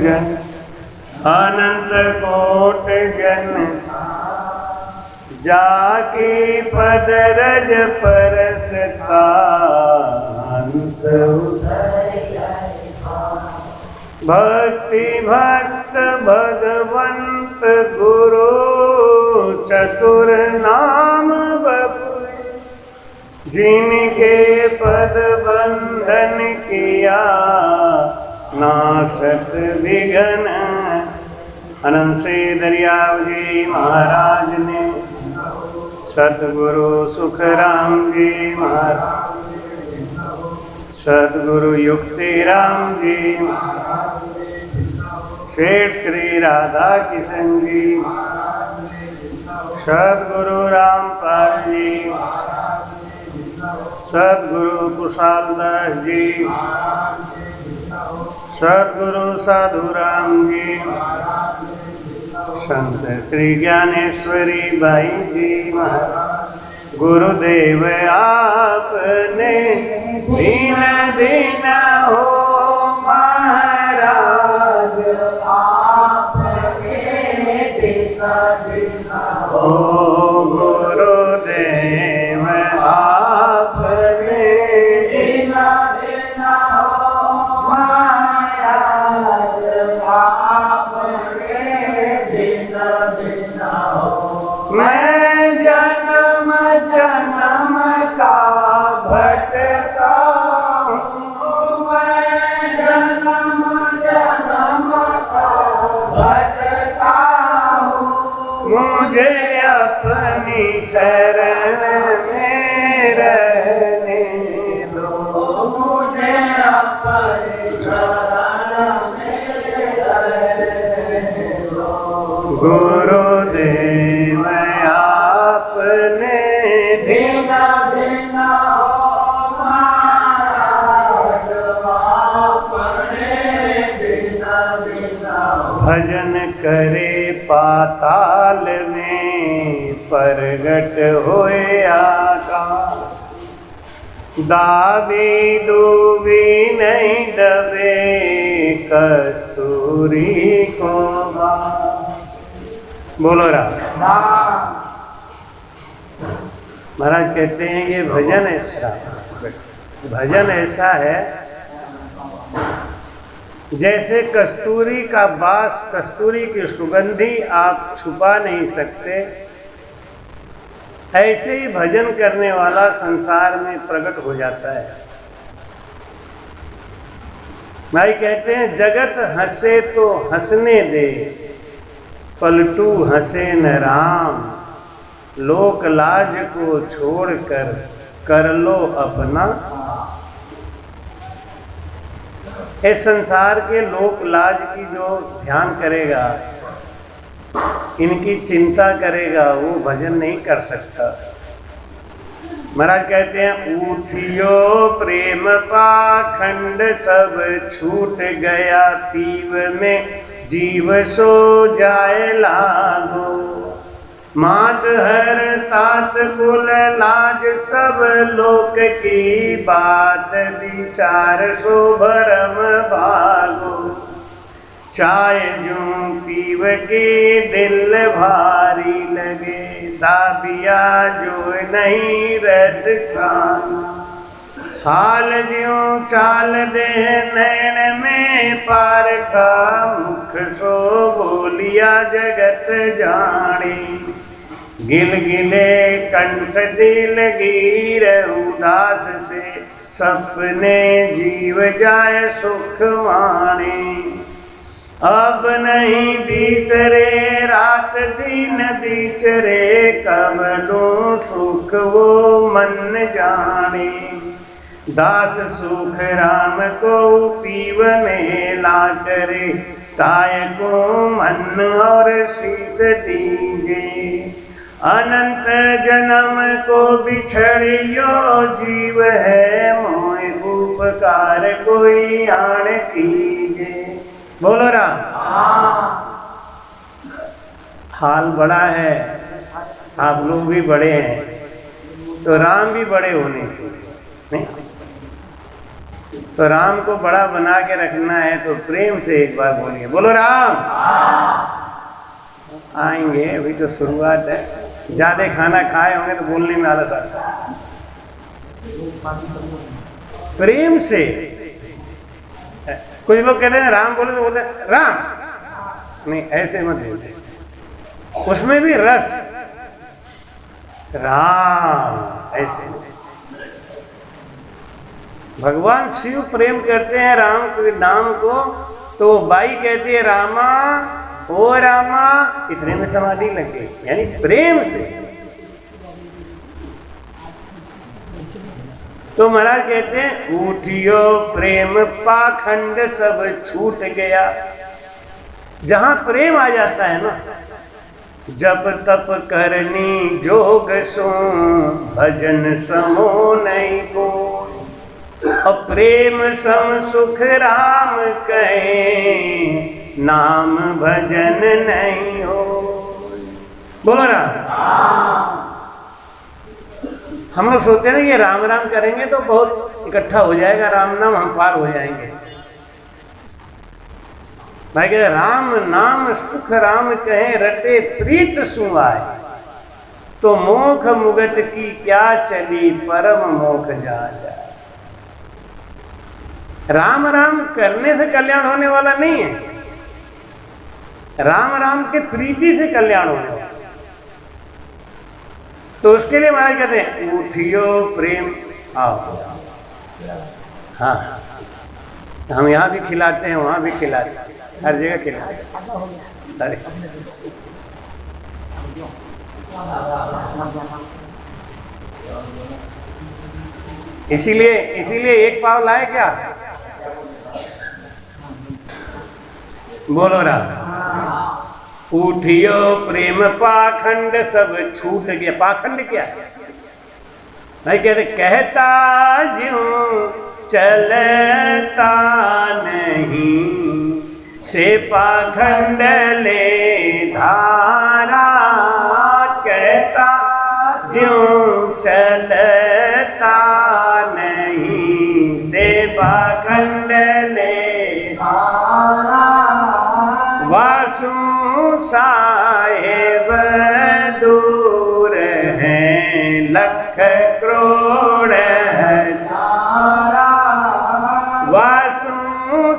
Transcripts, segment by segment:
जन अनंत कोट जन जाके पद रज परसता हंस भक्ति भक्त भगवंत गुरु चतुर नाम बपुए जिनके पद बंधन किया नाशक विघ्न। अनंत से दरियाव जी महाराज ने सतगुरु सुखराम जी महाराज सतगुरु युक्ति राम जी सेठ श्री राधा किशन जी सतगुरु रामपाल जी सतगुरु कुशाल दास जी सतगुरु साधुराम जी संत श्री ज्ञानेश्वरी बाई जी महाराज गुरुदेव आपने दीन दीन हो महाराज आपने दीन हो गुरुदेव आपने दीन दीन हो महाराज आपने दीन दीन हो। मैं जन्म जन्म का भटका हूँ मैं जन्म जन्म का भटका हूँ मुझे अपनी शरण में रहने दो मुझे अपनी शरण में रहने दो। गुरुदेव आपने दीना दीना हो महाराज आपने दीना दीना हो। भजन करे पाताल में प्रगट होए आकाश दाबी डूबी नहीं दबे कस्तूरी को बोलो राम। महाराज कहते हैं ये भजन ऐसा है जैसे कस्तूरी का बास कस्तूरी की सुगंधी आप छुपा नहीं सकते ऐसे ही भजन करने वाला संसार में प्रकट हो जाता है। भाई कहते हैं जगत हंसे तो हंसने दे पलटू हंसे न राम लोक लाज को छोड़कर कर लो अपना। इस संसार के लोक लाज की जो ध्यान करेगा इनकी चिंता करेगा वो भजन नहीं कर सकता। महाराज कहते हैं उठियो प्रेम पाखंड सब छूट गया पीव में जीव सो जाए लागो मात हर तात कुल लाज सब लोक की बात विचार सो भरम भागो चाय जूं पीव के दिल भारी लगे दाबिया जो नहीं रत छाना हाल ज्यों चाल दे नैन में पार का मुख सो बोलिया जगत जाने गिलगिले कंठ दिल गिर उदास से सपने जीव जाय सुख वाणे अब नहीं बिसरे रात दिन बिचरे कमलो सुख वो मन जाने दास सुख राम को पीव में ला करे ताय को मन और शीश दीजे अनंत जन्म को बिछड़ियो जीव है मोय उपकार कोई आण कीजे। बोलो राम। हाल बड़ा है आप लोग भी बड़े हैं तो राम भी बड़े होने चाहिए नहीं। तो राम को बड़ा बना के रखना है तो प्रेम से एक बार बोलिए, बोलो राम। आएंगे, अभी तो शुरुआत है, ज्यादा खाना खाए होंगे तो बोलने में आलस आता है। प्रेम से। कुछ लोग कहते हैं राम बोले तो बोलते हैं राम, नहीं ऐसे मत बोलते, उसमें भी रस, राम ऐसे। भगवान शिव प्रेम करते हैं राम के नाम को, तो बाई कहती है रामा ओ रामा, इतने में समाधि लग गई, यानी प्रेम से। तो महाराज कहते हैं उठियो प्रेम पाखंड सब छूट गया। जहां प्रेम आ जाता है ना, जब तप करनी जोग सो भजन समो नहीं को, और प्रेम सम सुख राम कहे नाम भजन नहीं हो। बोलो राम। हम लोग सोचते हैं ना ये राम राम करेंगे तो बहुत इकट्ठा हो जाएगा राम नाम, हम पार हो जाएंगे। भाई कहते राम नाम सुख राम कहे रटे प्रीत सुआए, तो मोख मुगत की क्या चली परम मोख जा जाए। राम राम करने से कल्याण होने वाला नहीं है, राम राम के प्रीति से कल्याण होने वाला। तो उसके लिए महाराज कहते हैं उठियो प्रेम आओ। हाँ, हम यहां भी खिलाते हैं, वहां भी खिलाते हैं, हर जगह खिलाते हैं। अरे इसीलिए एक पाव लाए क्या? बोलो राम। उठियो प्रेम पाखंड सब छूट गया। पाखंड क्या है भाई? कहते कहता ज्यों चलता नहीं, से पाखंड ले धारा। कहता ज्यों चलता नहीं, से पाखंड ले धारा। वासु साहेब दूर हैं, लख करोड़ हजारा। वासु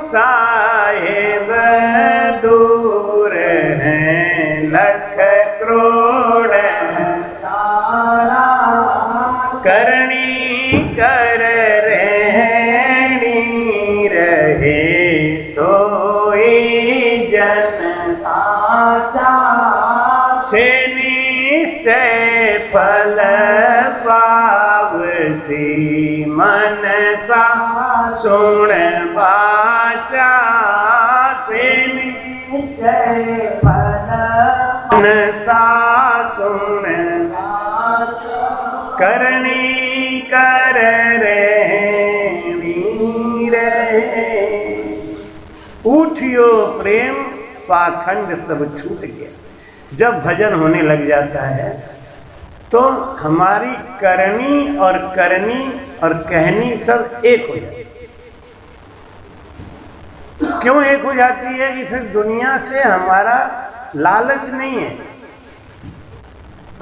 साहेब दूर हैं, लख करोड़ हजारा। करनी कर रहनी रहे, सोई जन साचा। से निश्चय फल पावसी, मन सा सुन बाचा। से निश्चय फल मन सा सुन बाचा। करनी कर रहनी रहे। उठियो प्रेम पाखंड सब छूट गया। जब भजन होने लग जाता है तो हमारी करनी और कहनी सब एक हो जाती है। क्यों एक हो जाती है? कि फिर दुनिया से हमारा लालच नहीं है।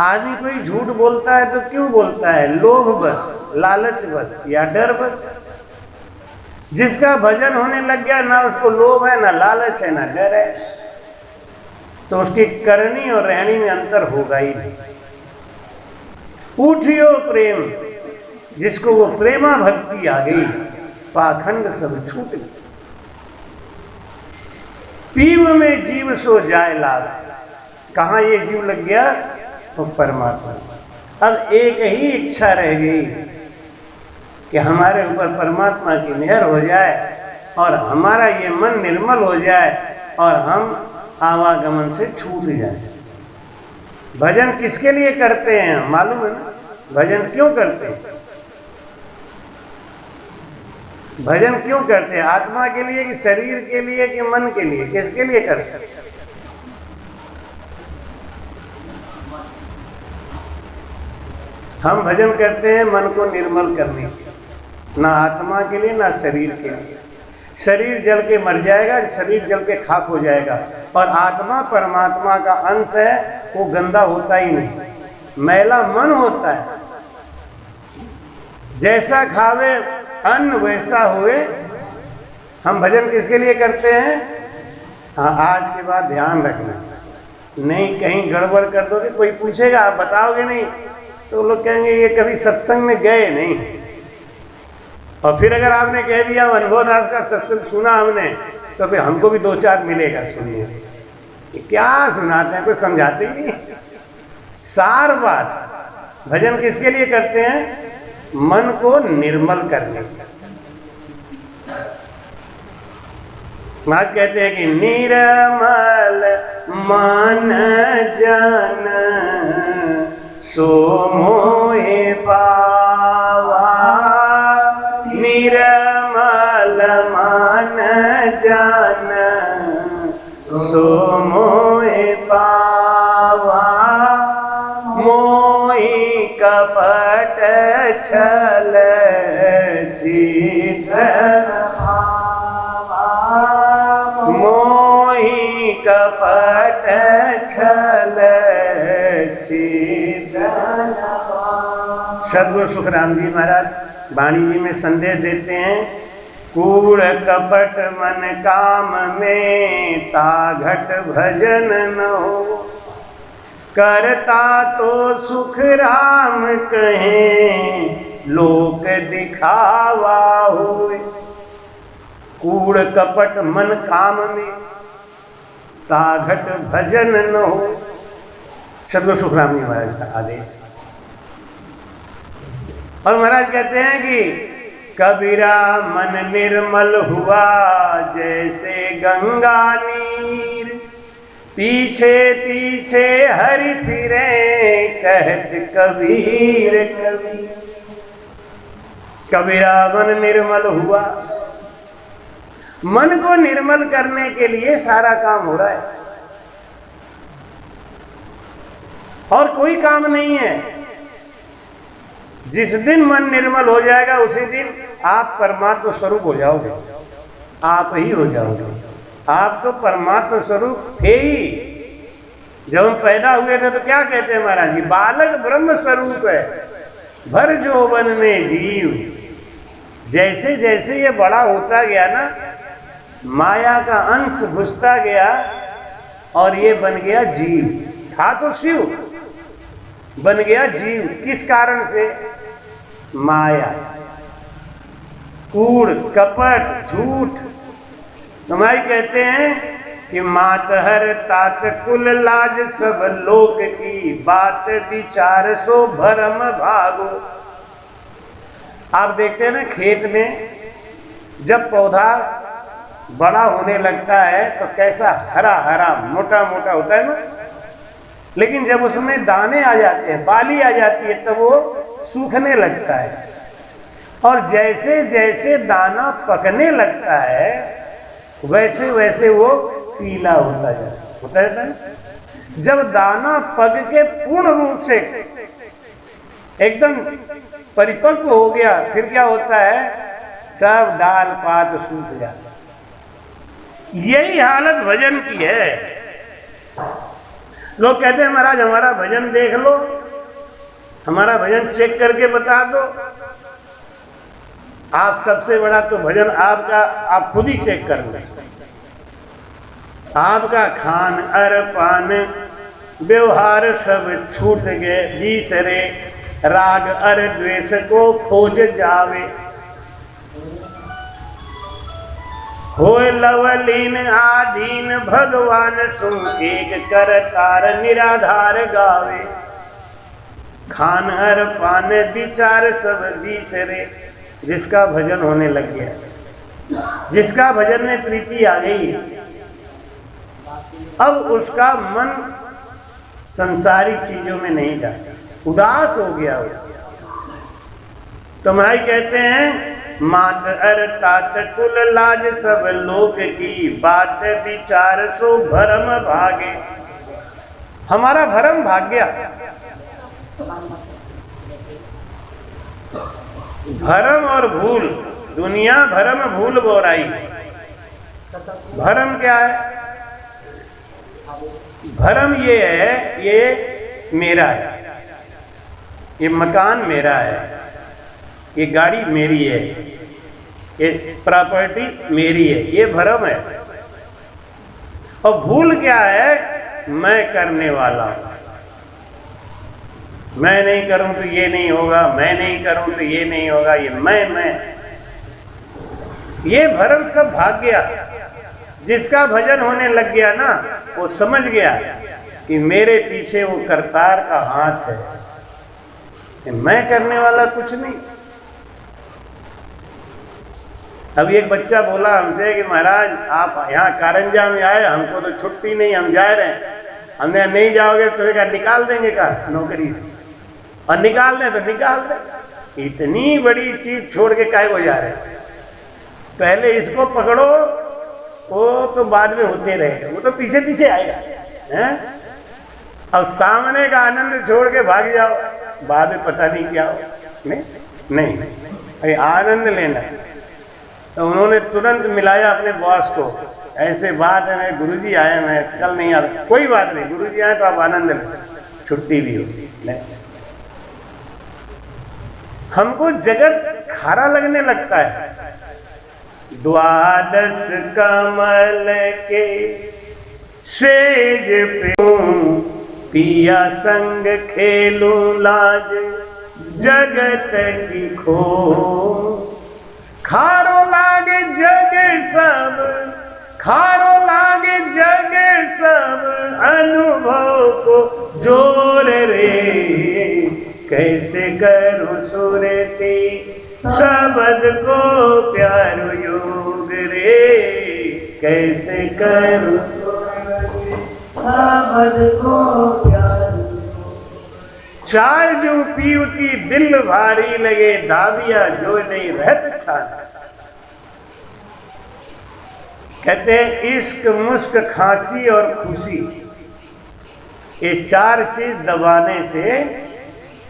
आदमी कोई झूठ बोलता है तो क्यों बोलता है? लोभ बस, लालच बस, या डर बस। जिसका भजन होने लग गया, ना उसको लोभ है, ना लालच है, ना डर है, तो उसकी करनी और रहनी में अंतर होगा ही नहीं। उठियो प्रेम, जिसको वो प्रेमा भक्ति आ गई, पाखंड सब छूट गए। पीव में जीव सो जाए लाभ। कहां ये जीव लग गया? तो परमात्मा। अब एक ही इच्छा रह गई कि हमारे ऊपर परमात्मा की मेहर हो जाए और हमारा ये मन निर्मल हो जाए और हम आवागमन से छूट जाए। भजन किसके लिए करते हैं मालूम है ना? भजन क्यों करते हैं? भजन क्यों करते हैं? आत्मा के लिए कि शरीर के लिए कि मन के लिए? किसके लिए करते हैं? हम भजन करते हैं मन को निर्मल करने के लिए। ना आत्मा के लिए ना शरीर के लिए। शरीर जल के मर जाएगा, शरीर जल के खाक हो जाएगा, और आत्मा परमात्मा का अंश है, वो गंदा होता ही नहीं, मैला मन होता है। जैसा खावे अन्न वैसा हुए। हम भजन किसके लिए करते हैं? हाँ, आज के बाद ध्यान रखना, नहीं कहीं गड़बड़ कर दोगे, कोई पूछेगा आप बताओगे नहीं, तो लोग कहेंगे ये कभी सत्संग में गए नहीं। और फिर अगर आपने कह दिया अनुभव दास का सत्संग सुना हमने, तो फिर हमको भी 2-4 मिलेगा। सुनिए क्या सुनाते हैं, कोई समझाते ही नहीं। सार बात, भजन किसके लिए करते हैं? मन को निर्मल करने का। महाराज कहते हैं कि निर्मल मन जन सो मोहे पावा, निर्मल मन जन सो मोहे पावा, मोहि कपट छल छिद्र, मोहि कपट छल छिद्र। सद्गुरु सुखराम जी महाराज वाणी जी में संदेश देते हैं, कूड़ कपट मन काम में ताघट भजन न हो, करता तो सुख राम कहें लोक दिखावा हुए। कूड़ कपट मन काम में ताघट भजन न हो, सद्गुरु सुखराम जी महाराज का आदेश। और महाराज कहते हैं कि कबीरा मन निर्मल हुआ जैसे गंगा नीर, पीछे पीछे हरि फिरे कहत कबीर कबीर। कबीरा मन निर्मल हुआ, मन को निर्मल करने के लिए सारा काम हो रहा है, और कोई काम नहीं है। जिस दिन मन निर्मल हो जाएगा उसी दिन आप परमात्मा स्वरूप हो जाओगे, आप ही हो जाओगे। आप तो परमात्मा स्वरूप थे ही। जब हम पैदा हुए थे तो क्या कहते हैं महाराज जी? बालक ब्रह्म स्वरूप है, भर जोबन में जीव। जैसे जैसे ये बड़ा होता गया ना, माया का अंश घुसता गया और ये बन गया जीव। था तो शिव, बन गया जीव। किस कारण से? माया, कूड़ कपट झूठ। तुम्हारी कहते हैं कि मातहर तात कुल लाज सब लोक की, बात विचार सो भरम भागो। आप देखते हैं ना खेत में जब पौधा बड़ा होने लगता है तो कैसा हरा हरा मोटा मोटा होता है ना, लेकिन जब उसमें दाने आ जाते हैं, बाली आ जाती है, तब वो सूखने लगता है। और जैसे जैसे दाना पकने लगता है वैसे वैसे वो पीला होता जाता है। जब दाना पक के पूर्ण रूप से एकदम परिपक्व हो गया, फिर क्या होता है? सब डाल पात सूख जाता है। यही हालत भजन की है। लोग कहते हैं महाराज हमारा भजन देख लो, हमारा भजन चेक करके बता दो। आप सबसे बड़ा तो भजन आपका, आप खुद ही चेक कर लो। आपका खान अर पान व्यवहार सब छूट गए, बीसरे राग अर द्वेष को खोज जावे। होय लवलीन आधीन भगवान सुन, एक करतार निराधार गावे। खान हर पान विचार सब बीसरे। जिसका भजन होने लग गया, जिसका भजन में प्रीति आ गई, अब उसका मन संसारिक चीजों में नहीं जाता, उदास हो गया हो। तो भाई कहते हैं मात अर तात कुल लाज सब लोग की, बात विचार सो भरम भागे। हमारा भरम भाग गया। भरम और भूल, दुनिया भरम भूल बोराई। भरम क्या है? भरम ये है, ये मेरा है, ये मकान मेरा है, ये गाड़ी मेरी है, ये प्रॉपर्टी मेरी है, ये भरम है। और भूल क्या है? मैं करने वाला हूं, मैं नहीं करूं तो ये नहीं होगा, मैं नहीं करूं तो ये नहीं होगा, ये मैं। ये भरम सब भाग गया। जिसका भजन होने लग गया ना, वो समझ गया कि मेरे पीछे वो करतार का हाथ है, मैं करने वाला कुछ नहीं। अभी एक बच्चा बोला हमसे कि महाराज आप यहाँ कारंजा में आए, हमको तो छुट्टी नहीं, हम जा रहे हैं। हमने नहीं जाओगे तो क्या निकाल देंगे का नौकरी से? और निकाल दें तो निकाल दें। इतनी बड़ी चीज छोड़ के काय को जा रहे हैं? पहले इसको पकड़ो, वो तो बाद में होते रहेगा, वो तो पीछे पीछे आएगा हैं? अब सामने का आनंद छोड़ के भाग जाओ, बाद में पता नहीं क्या हो। नहीं, अरे आनंद लेना। तो उन्होंने तुरंत मिलाया अपने बॉस को, ऐसे बात है, मैं गुरुजी आए, मैं कल नहीं आ रहा। कोई बात नहीं, गुरुजी आए तो आप आनंद लें, छुट्टी भी होगी। नहीं, हमको जगत खारा लगने लगता है। द्वादश कमल के सेज पे पिया संग खेलूं लाज जगत की खो। खारो लागे जग सब, खारो लागे जग सब, अनुभव को जोर रे। कैसे करूं सुरती शब्द को प्यार योग रे। कैसे करूं शब्द को प्यार। चाय जो पीव की दिल भारी लगे, दाबिया जो नहीं रहत छान। कहते हैं इश्क मुश्क खांसी और खुशी, ये चार चीज दबाने से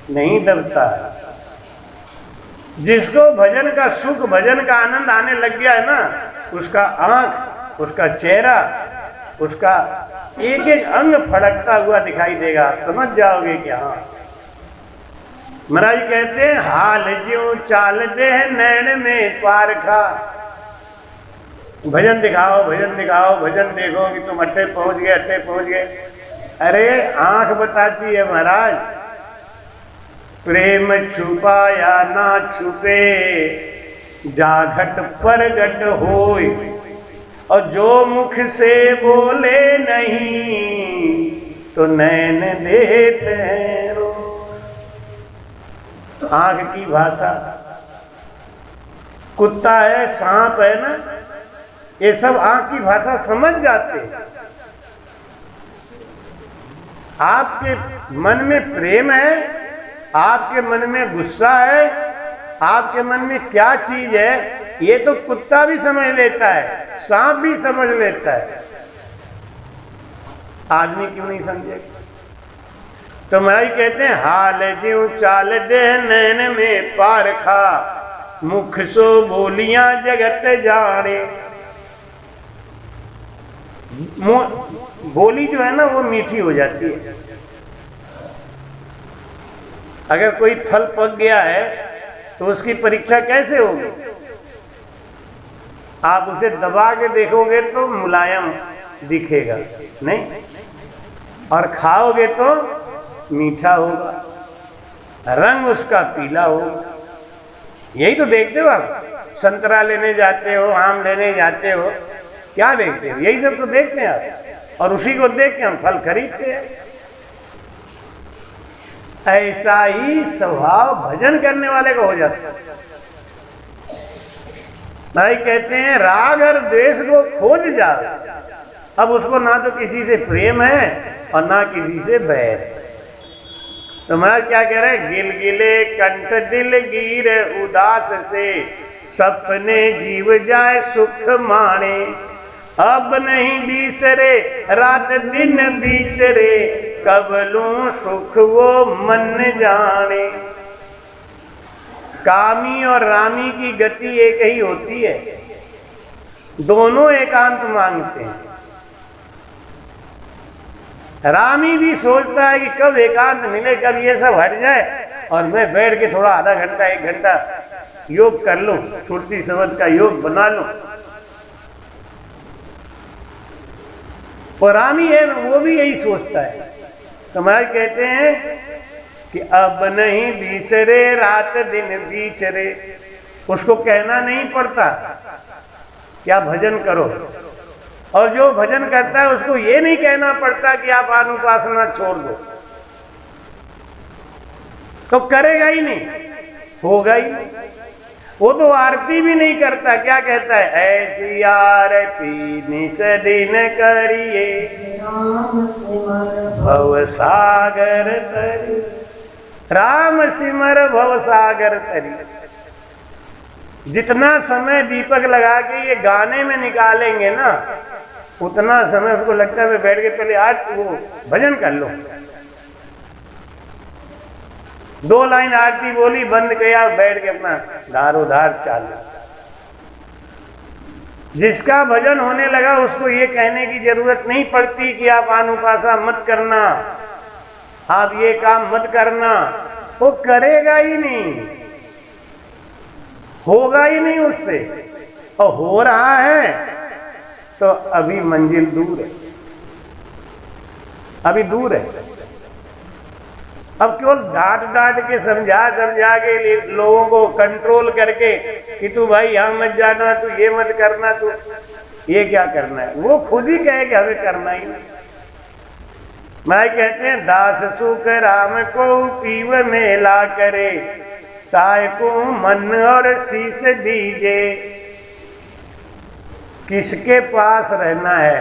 नहीं दबता। जिसको भजन का सुख, भजन का आनंद आने लग गया है ना, उसका आंख, उसका चेहरा, उसका एक एक अंग फड़कता हुआ दिखाई देगा। आप समझ जाओगे कि हाँ। महाराज कहते हैं हाल ज्यों चाल दे नैन में पारखा। भजन दिखाओ, भजन दिखाओ, भजन देखो कि तुम अट्ठे पहुंच गए, अट्ठे पहुंच गए। अरे आंख बताती है महाराज, प्रेम छुपाया ना छुपे, जाघट परगट होय। और जो मुख से बोले नहीं, तो नैन देते हैं रो। आंख की भाषा, कुत्ता है, सांप है ना, ये सब आंख की भाषा समझ जाते हैं। आपके मन में प्रेम है, आपके मन में गुस्सा है, आपके मन में क्या चीज है, ये तो कुत्ता भी समझ लेता है, सांप भी समझ लेता है। आदमी क्यों नहीं समझेगा? तो महाराज कहते हैं हाल ज्यों चाल दे नैन में पारखा, मुख सो बोलियां जगत जाने। बोली जो है ना वो मीठी हो जाती है। अगर कोई फल पक गया है तो उसकी परीक्षा कैसे होगी? आप उसे दबा के देखोगे तो मुलायम दिखेगा नहीं, और खाओगे तो मीठा होगा, रंग उसका पीला होगा। यही तो देखते हो आप। संतरा लेने जाते हो, आम लेने जाते हो, क्या देखते हो? यही सब तो देखते हैं आप, और उसी को देख के हम फल खरीदते हैं। ऐसा ही स्वभाव भजन करने वाले को हो जाता है। भाई कहते हैं राग और द्वेष को खोज जा। अब उसको ना तो किसी से प्रेम है और ना किसी से बैर है। तो मैं क्या कह रहे हैं, गिलगिले कंठ दिल गिर उदास से, सपने जीव जाए सुख माणे। अब नहीं बीसरे रात दिन बीचरे, कब लूं सुख वो मन जाने। कामी और रामी की गति एक ही होती है, दोनों एकांत मांगते हैं। रामी भी सोचता है कि कब एकांत मिले, कब ये सब हट जाए और मैं बैठ के थोड़ा आधा घंटा 1 घंटा योग कर लूं, सुरती शब्द का योग बना लूं। और रामी है वो भी यही सोचता है। तो महाराज कहते हैं कि अब नहीं बीसरे रात दिन बीचरे, उसको कहना नहीं पड़ता कि आप भजन करो, और जो भजन करता है उसको ये नहीं कहना पड़ता कि आप अनुपासना छोड़ दो, तो करेगा ही नहीं, होगा ही नहीं। वो तो आरती भी नहीं करता, क्या कहता है, ऐसी आरती निस दिन करिए भव सागर तरी, राम सिमर भव सागर तरी। जितना समय दीपक लगा के ये गाने में निकालेंगे ना, उतना समय उसको लगता है मैं बैठ के पहले आज वो भजन कर लो। 2 लाइन आरती बोली, बंद किया, बैठ के अपना धारोधार चालू। जिसका भजन होने लगा उसको ये कहने की जरूरत नहीं पड़ती कि आप अनुपासा मत करना, आप ये काम मत करना, वो करेगा ही नहीं, होगा ही नहीं उससे। और हो रहा है तो अभी मंजिल दूर है, अभी दूर है। अब केवल डांट डांट के समझा के लोगों को कंट्रोल करके कि तू भाई यहां मत जाना, तू ये मत करना, तू ये क्या करना है, वो खुद ही कहे कि हमें करना ही नहीं। मैं कहते हैं दास सुख राम को पीव मेला करे, ताय को मन और शीश दीजे। किसके पास रहना है?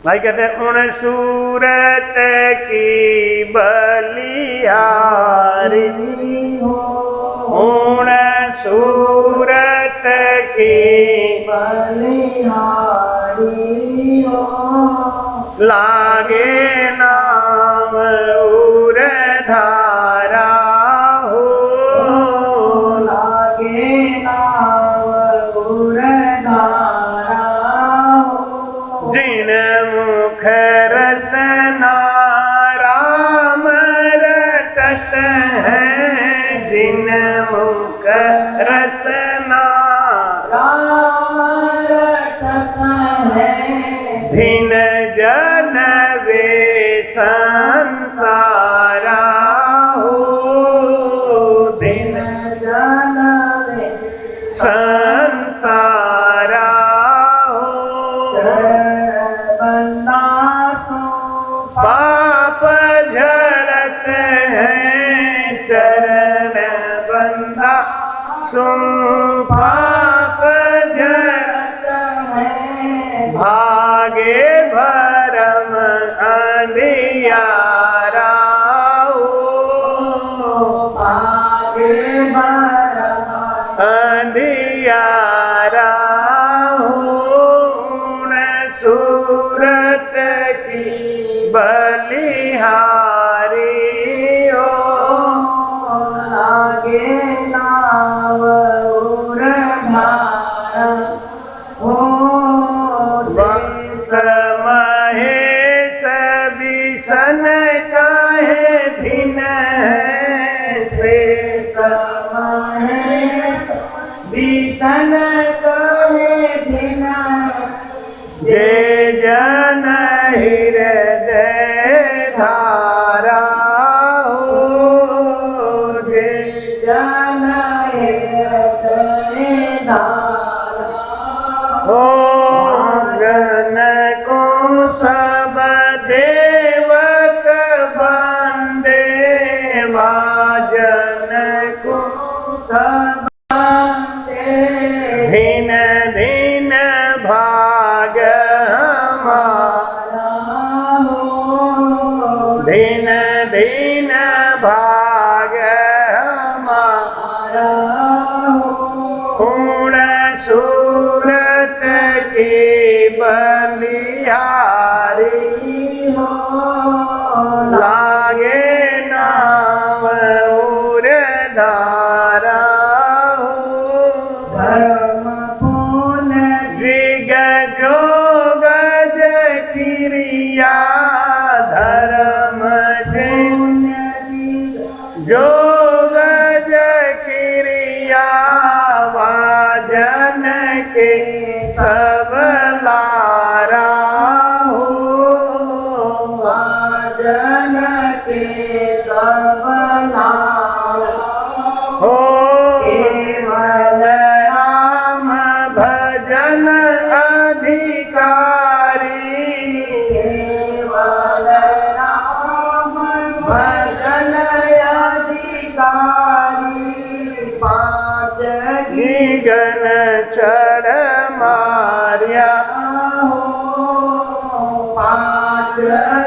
भाई कहते हैं उन सूरत की बलिहारी, उन सूरत की बलिहारी, लागे नाम उर धारा हो, लागे नाम उर धारा हो। जिन मुख रसना राम रटत है, जिन मुख रसना राम रटत है, धिन जन वे संसारा हो, धिन जन वे संसारा हो। बंदा तो पाप झड़त है, चरण बंदा सुन पाप झड़त है, भागे भरम अंधियारा हो, भागे भरम अंधियारा हो। सूरत की बलिहारी हो, लागे नाव उर धारा हो। वंश महेश विषन काहे धिन है, शेष महेश विषन काहे धिन, जे जन हृदय धारा हो, जे जन हृदय धारा हो। जन को सब देवक बंदे, जन को सब बंदे, धिन धिन भाग हमारा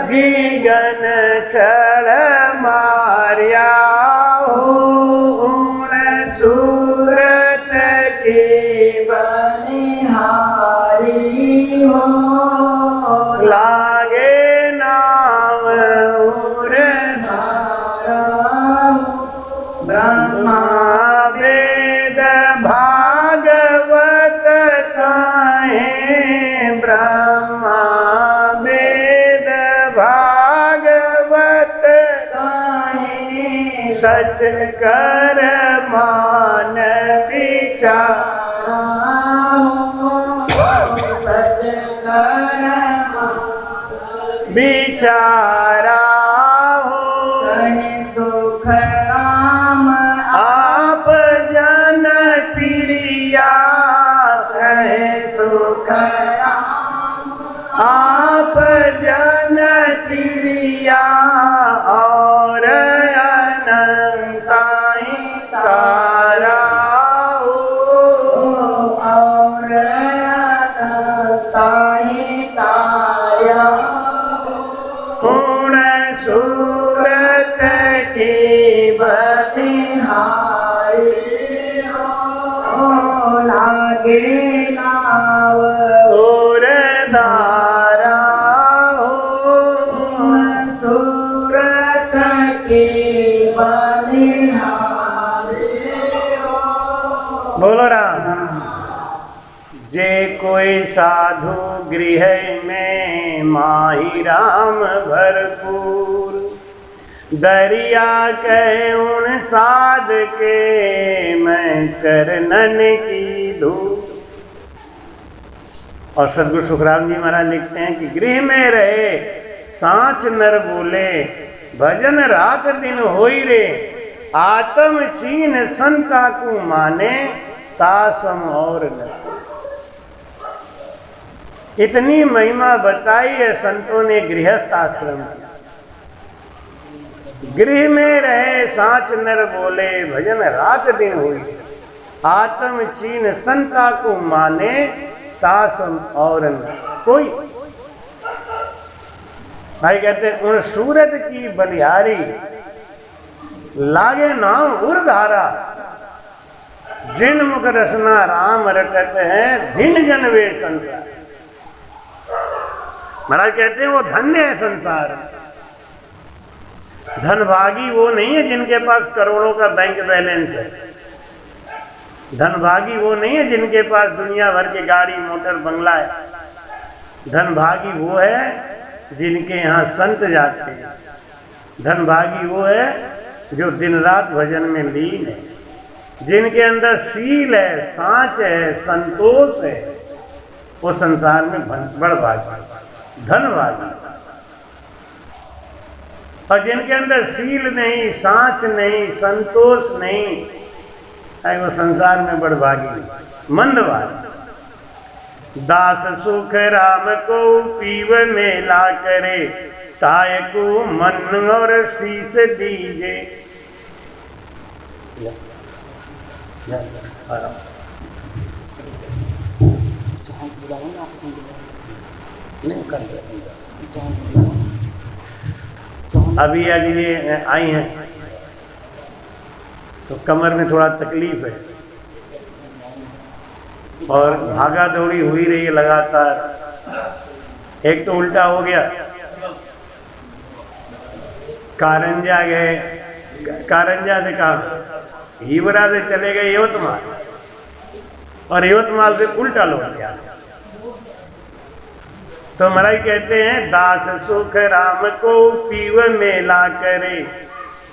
गगन चढ़ मारिया ऊण सूरत की बलिहारी हो लागे नाम उर ब्रह्मा वेद भागवत कहें ब्रह्मा वेद भागवत कहें सच कर मान विचार सच कर बिचारा हो कहे सुख राम आप जन तिरिया कहे सुख आप जन तिरिया और अनंताई तारा हो और ताई ताया पूर्ण सूरत की बलिहारी हो लागे नाव और धारा हो सूरत की बलिहारी हो। बोलो राम। जे कोई साधु गृह में माही राम भरपूर दरिया कहे उन साध के मैं चरणन की धूप। और सदगुरु सुखराम जी महाराज लिखते हैं कि गृह में रहे सांच नर बोले भजन रात दिन होई रे आत्म चीन संता को माने तासम और न। इतनी महिमा बताई है संतों ने गृहस्थ आश्रम की। गृह में रहे सांच नर बोले भजन रात दिन हुई आत्म चीन संता को माने तासम और न कोई। भाई कहते उन सूरत की बलिहारी लागे नाम उर्धारा जिन मुख रसना राम रटत है धिन जन वे संसार। महाराज कहते हैं वो धन्य है संसार। धनभागी वो नहीं है जिनके पास करोड़ों का बैंक बैलेंस है। धनभागी वो नहीं है जिनके पास दुनिया भर की गाड़ी मोटर बंगला है। धनभागी वो है जिनके यहाँ संत जाते हैं। धनभागी वो है जो दिन रात भजन में लीन है, जिनके अंदर शील है, सांच है, संतोष है, वो संसार में बड़ भागी धनभागी। और जिनके अंदर शील नहीं, सांच नहीं, संतोष नहीं, वो संसार में बड़ भागी मंदभागी। दास सुख राम को पीव मेला करे ताय को मन और शीस दीजे। अभी आज ये आई हैं तो कमर में थोड़ा तकलीफ है और भागा दौड़ी हुई रही है लगातार। एक तो उल्टा हो गया, कारंजा गए, कारंजा से कहा हीवरा से चले गए यवतमाल और यवतमाल से उल्टा लौट गया। तो महाराज कहते हैं दास सुख राम को पीव मेला करे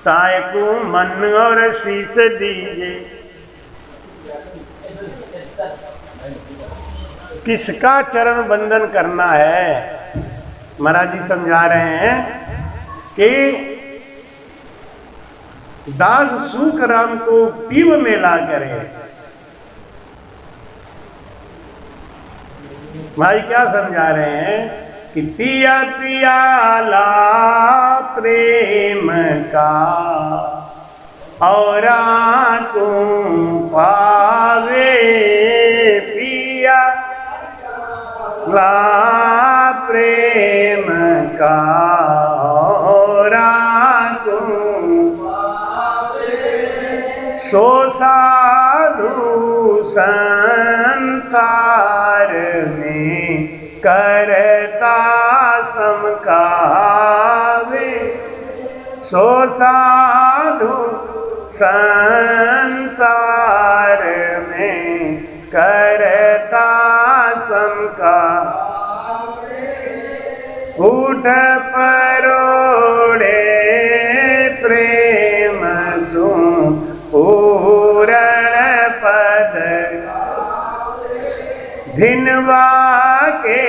ताय को मन और शीश दीजे। किसका चरण बंदन करना है? महाराज जी समझा रहे हैं कि दास सुख राम को पीव मेला करे। भाई क्या समझा रहे हैं कि पिया पियाला प्रेम का और को पावे पिया ला प्रेम का करता समकावे, सो साधु संसार में करता समका, उठ परोड़े प्रेम सु पूरण पद, धिनवा के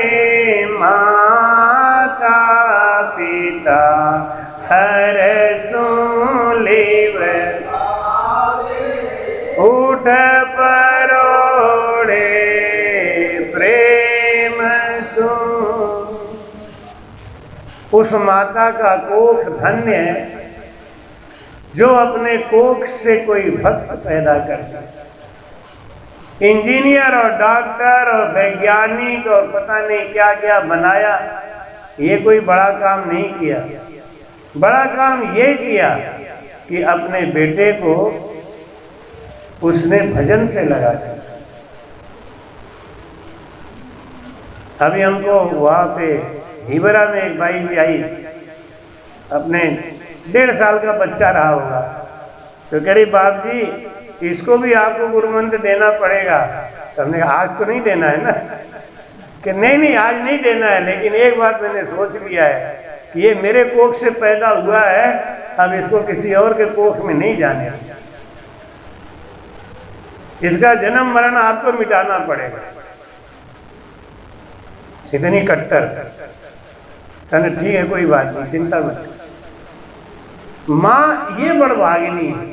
माता पिता हर सुलेव, उठ परोड़े प्रेम सु। उस माता का कोख धन्य है जो अपने कोख से कोई भक्त पैदा करता है। इंजीनियर और डॉक्टर और वैज्ञानिक और पता नहीं क्या क्या बनाया, ये कोई बड़ा काम नहीं किया। बड़ा काम ये किया कि अपने बेटे को उसने भजन से लगा दिया। अभी हमको वहां पे हिबरा में एक बाई जी आई, अपने 1.5 साल का बच्चा रहा होगा, तो कह रही बाप जी इसको भी आपको गुरुमंत्र देना पड़ेगा। तो हमने कहा आज तो नहीं देना है ना, कि नहीं आज नहीं देना है, लेकिन एक बात मैंने सोच लिया है कि ये मेरे कोख से पैदा हुआ है, अब इसको किसी और के कोख में नहीं जाने, इसका जन्म मरण आपको मिटाना पड़ेगा। इतनी कट्टर। कहने ठीक है कोई बात नहीं, चिंता मत। मां ये बड़भागिनी है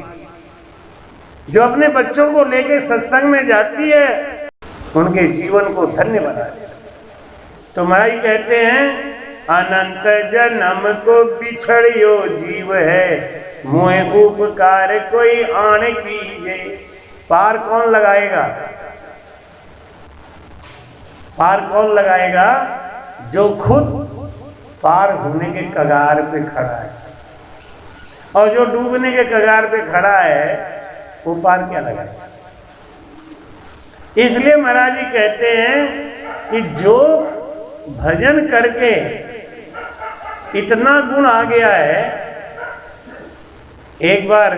जो अपने बच्चों को लेके सत्संग में जाती है, उनके जीवन को धन्य बना देती। तो महाराज कहते हैं अनंत जन्म को बिछड़ियो जीव है, मोह उपकार कोई आण कीजे। पार कौन लगाएगा? पार कौन लगाएगा? जो खुद पार होने के कगार पे खड़ा है, और जो डूबने के कगार पे खड़ा है वो पार क्या लगाएगा? इसलिए महाराज जी कहते हैं कि जो भजन करके इतना गुण आ गया है, एक बार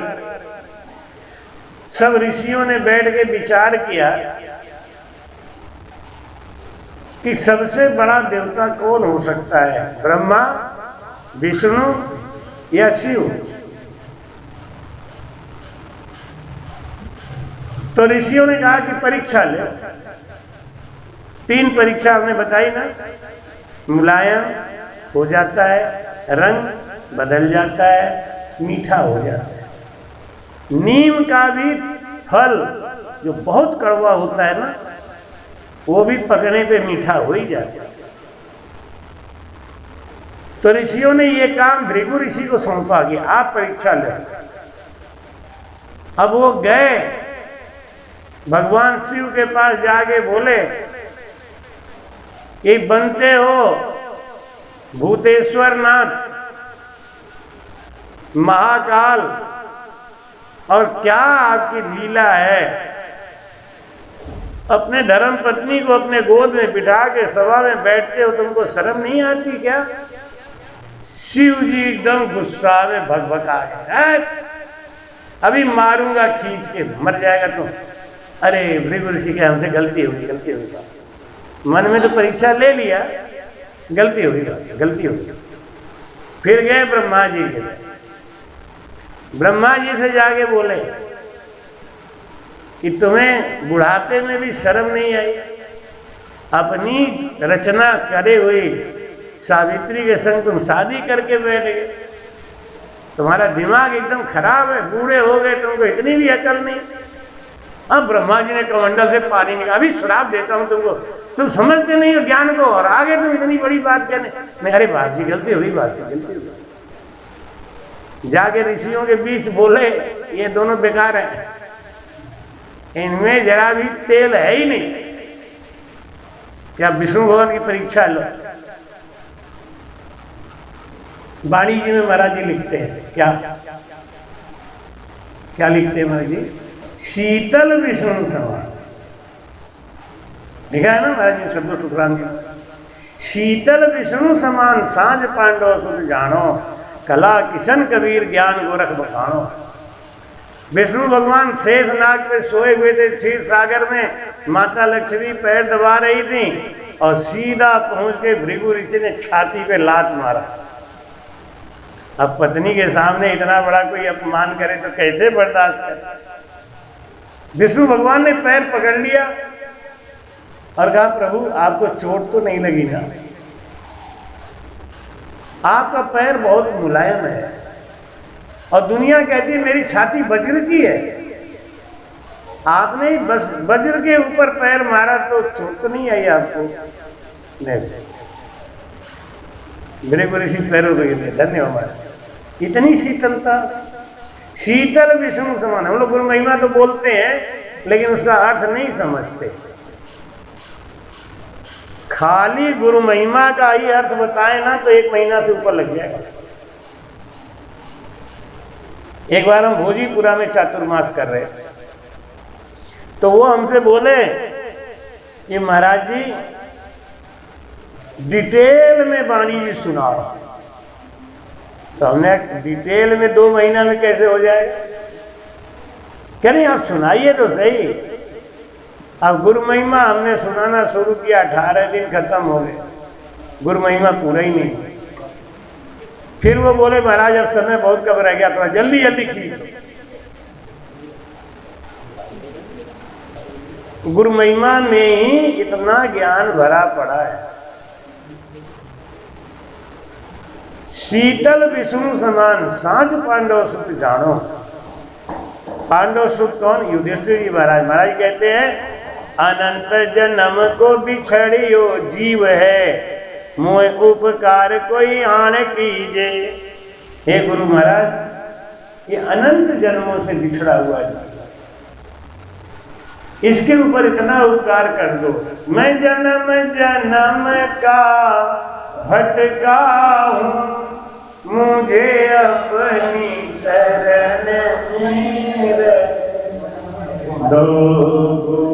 सब ऋषियों ने बैठ के विचार किया कि सबसे बड़ा देवता कौन हो सकता है, ब्रह्मा, विष्णु या शिव? तो ऋषियों ने कहा कि परीक्षा ले। 3 परीक्षा हमने बताई ना, मुलायम हो जाता है, रंग बदल जाता है, मीठा हो जाता है। नीम का भी फल जो बहुत कड़वा होता है ना, वो भी पकने पे मीठा हो ही जाता है। तो ऋषियों ने ये काम भृगु ऋषि को सौंपा कि आप परीक्षा लें। अब वो गए भगवान शिव के पास, जाके बोले कि बनते हो भूतेश्वर नाथ, महाकाल, और क्या आपकी लीला है? अपने धर्म पत्नी को अपने गोद में बिठा के सभा में बैठते हो, तुमको शर्म नहीं आती क्या? शिव जी एकदम गुस्सा में भगभगा गए, अभी मारूंगा खींच के, मर जाएगा तुम। अरे भृगु ऋषि के हमसे गलती होगी, गलती होगी। मन में तो परीक्षा ले लिया, गलती होगी, गलती होगी। फिर गए ब्रह्मा जी के, ब्रह्मा जी से जाके बोले कि तुम्हें बुढ़ापे में भी शर्म नहीं आई? अपनी रचना करे हुई सावित्री के संग तुम शादी करके बैठ गए, तुम्हारा दिमाग एकदम खराब है, बूढ़े हो गए, तुमको इतनी भी अकल नहीं। अब ब्रह्मा जी ने कमंडल से पानी निकाला, अभी श्राप देता हूं तुमको, तुम समझते नहीं हो ज्ञान को, और आगे तुम इतनी बड़ी बात कहने। मैं अरे बाप जी गलती हुई, बात जी गलती हुई। जाके ऋषियों के बीच बोले ये दोनों बेकार हैं, इनमें जरा भी तेल है ही नहीं, क्या विष्णु भगवान की परीक्षा लो। वाणी जी में महाराज जी लिखते हैं, क्या क्या लिखते हैं महाराज जी? शीतल विष्णु समान लिखा है ना महाराज जी, शब्द टुकरान जी। शीतल विष्णु समान सांझ पांडव सुत जानो, कला किशन कबीर ज्ञान गोरख बखानो। विष्णु भगवान शेष नाग पे सोए हुए थे क्षीर सागर में, माता लक्ष्मी पैर दबा रही थी और सीधा पहुंच के भृगु ऋषि ने छाती पे लात मारा। अब पत्नी के सामने इतना बड़ा कोई अपमान करे तो कैसे बर्दाश्त करे। विष्णु भगवान ने पैर पकड़ लिया और कहा, प्रभु आपको चोट तो नहीं लगी ना? आपका पैर बहुत मुलायम है और दुनिया कहती है मेरी छाती वज्र की है, आपने बस वज्र के ऊपर पैर मारा तो चोट तो नहीं आई आपको? नहीं। भृगु ऋषि पैरों पे गिरे, धन्यवाद। इतनी शीतलता, शीतल विष्णु समान। हम लोग गुरु महिमा तो बोलते हैं लेकिन उसका अर्थ नहीं समझते। खाली गुरु महिमा का ही अर्थ बताए ना तो 1 महीना से ऊपर लग जाएगा। एक बार हम भोजीपुरा में चातुर्मास कर रहे थे तो वो हमसे बोले कि महाराज जी डिटेल में वाणी जी सुनाओ। तो हमने डिटेल में 2 महीना में कैसे हो जाएगा? क्या नहीं, आप सुनाइए तो सही। अब गुरु महिमा हमने सुनाना शुरू किया, 18 दिन खत्म हो गए, गुरु महिमा पूरा ही नहीं। फिर वो बोले महाराज अब समय बहुत कम रह गया, थोड़ा जल्दी जल्दी खींचो। गुरु महिमा में ही इतना ज्ञान भरा पड़ा है। शीतल विष्णु समान सांझ पांडव सुत जानो। पांडव सुत कौन? युधिष्ठिर जी महाराज। महाराज कहते हैं अनंत जन्म को बिछड़ियो जीव है, मोह उपकार कोई आण कीजे। हे गुरु महाराज, ये अनंत जन्मों से बिछड़ा हुआ जीव, इसके ऊपर इतना उपकार कर दो। मैं जन्म जन्म का भटका हूं, मुझे अपनी शरण दो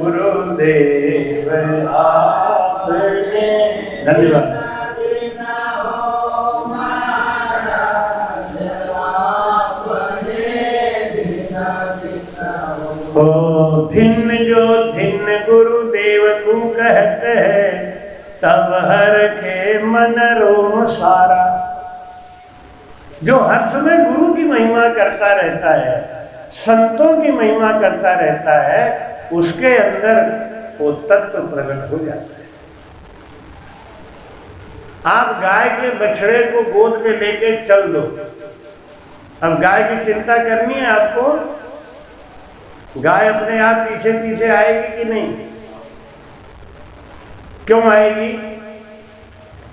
गुरुदेव आपने। धन्यवाद। ओ भिन्न जो भिन्न गुरुदेव तू कहते है, तब हर के मन रोम सारा। जो हर समय गुरु की महिमा करता रहता है, संतों की महिमा करता रहता है, उसके अंदर वो तत्व प्रकट हो जाता है। आप गाय के बछड़े को गोद में लेके चल दो। अब गाय की चिंता करनी है आपको, गाय अपने आप पीछे पीछे आएगी कि नहीं? क्यों आएगी?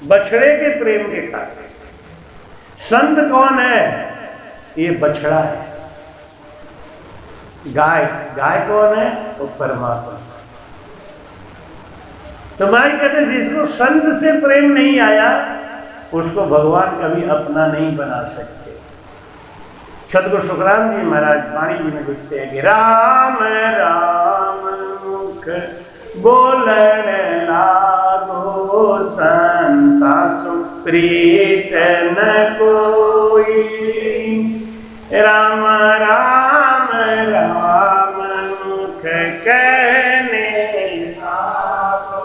बछड़े के प्रेम के कारण। संत कौन है? ये बछड़ा है। गाय, गाय कौन है? वो परमात्मा। तो माई कहते जिसको संत से प्रेम नहीं आया उसको भगवान कभी अपना नहीं बना सकते। सदगुरु सुखराम जी महाराज वाणी जी में लिखते हैं कि राम राम मुख बोलन लागो, संता सुप्रीत न कोई। राम राम राम मुख कहने लागो,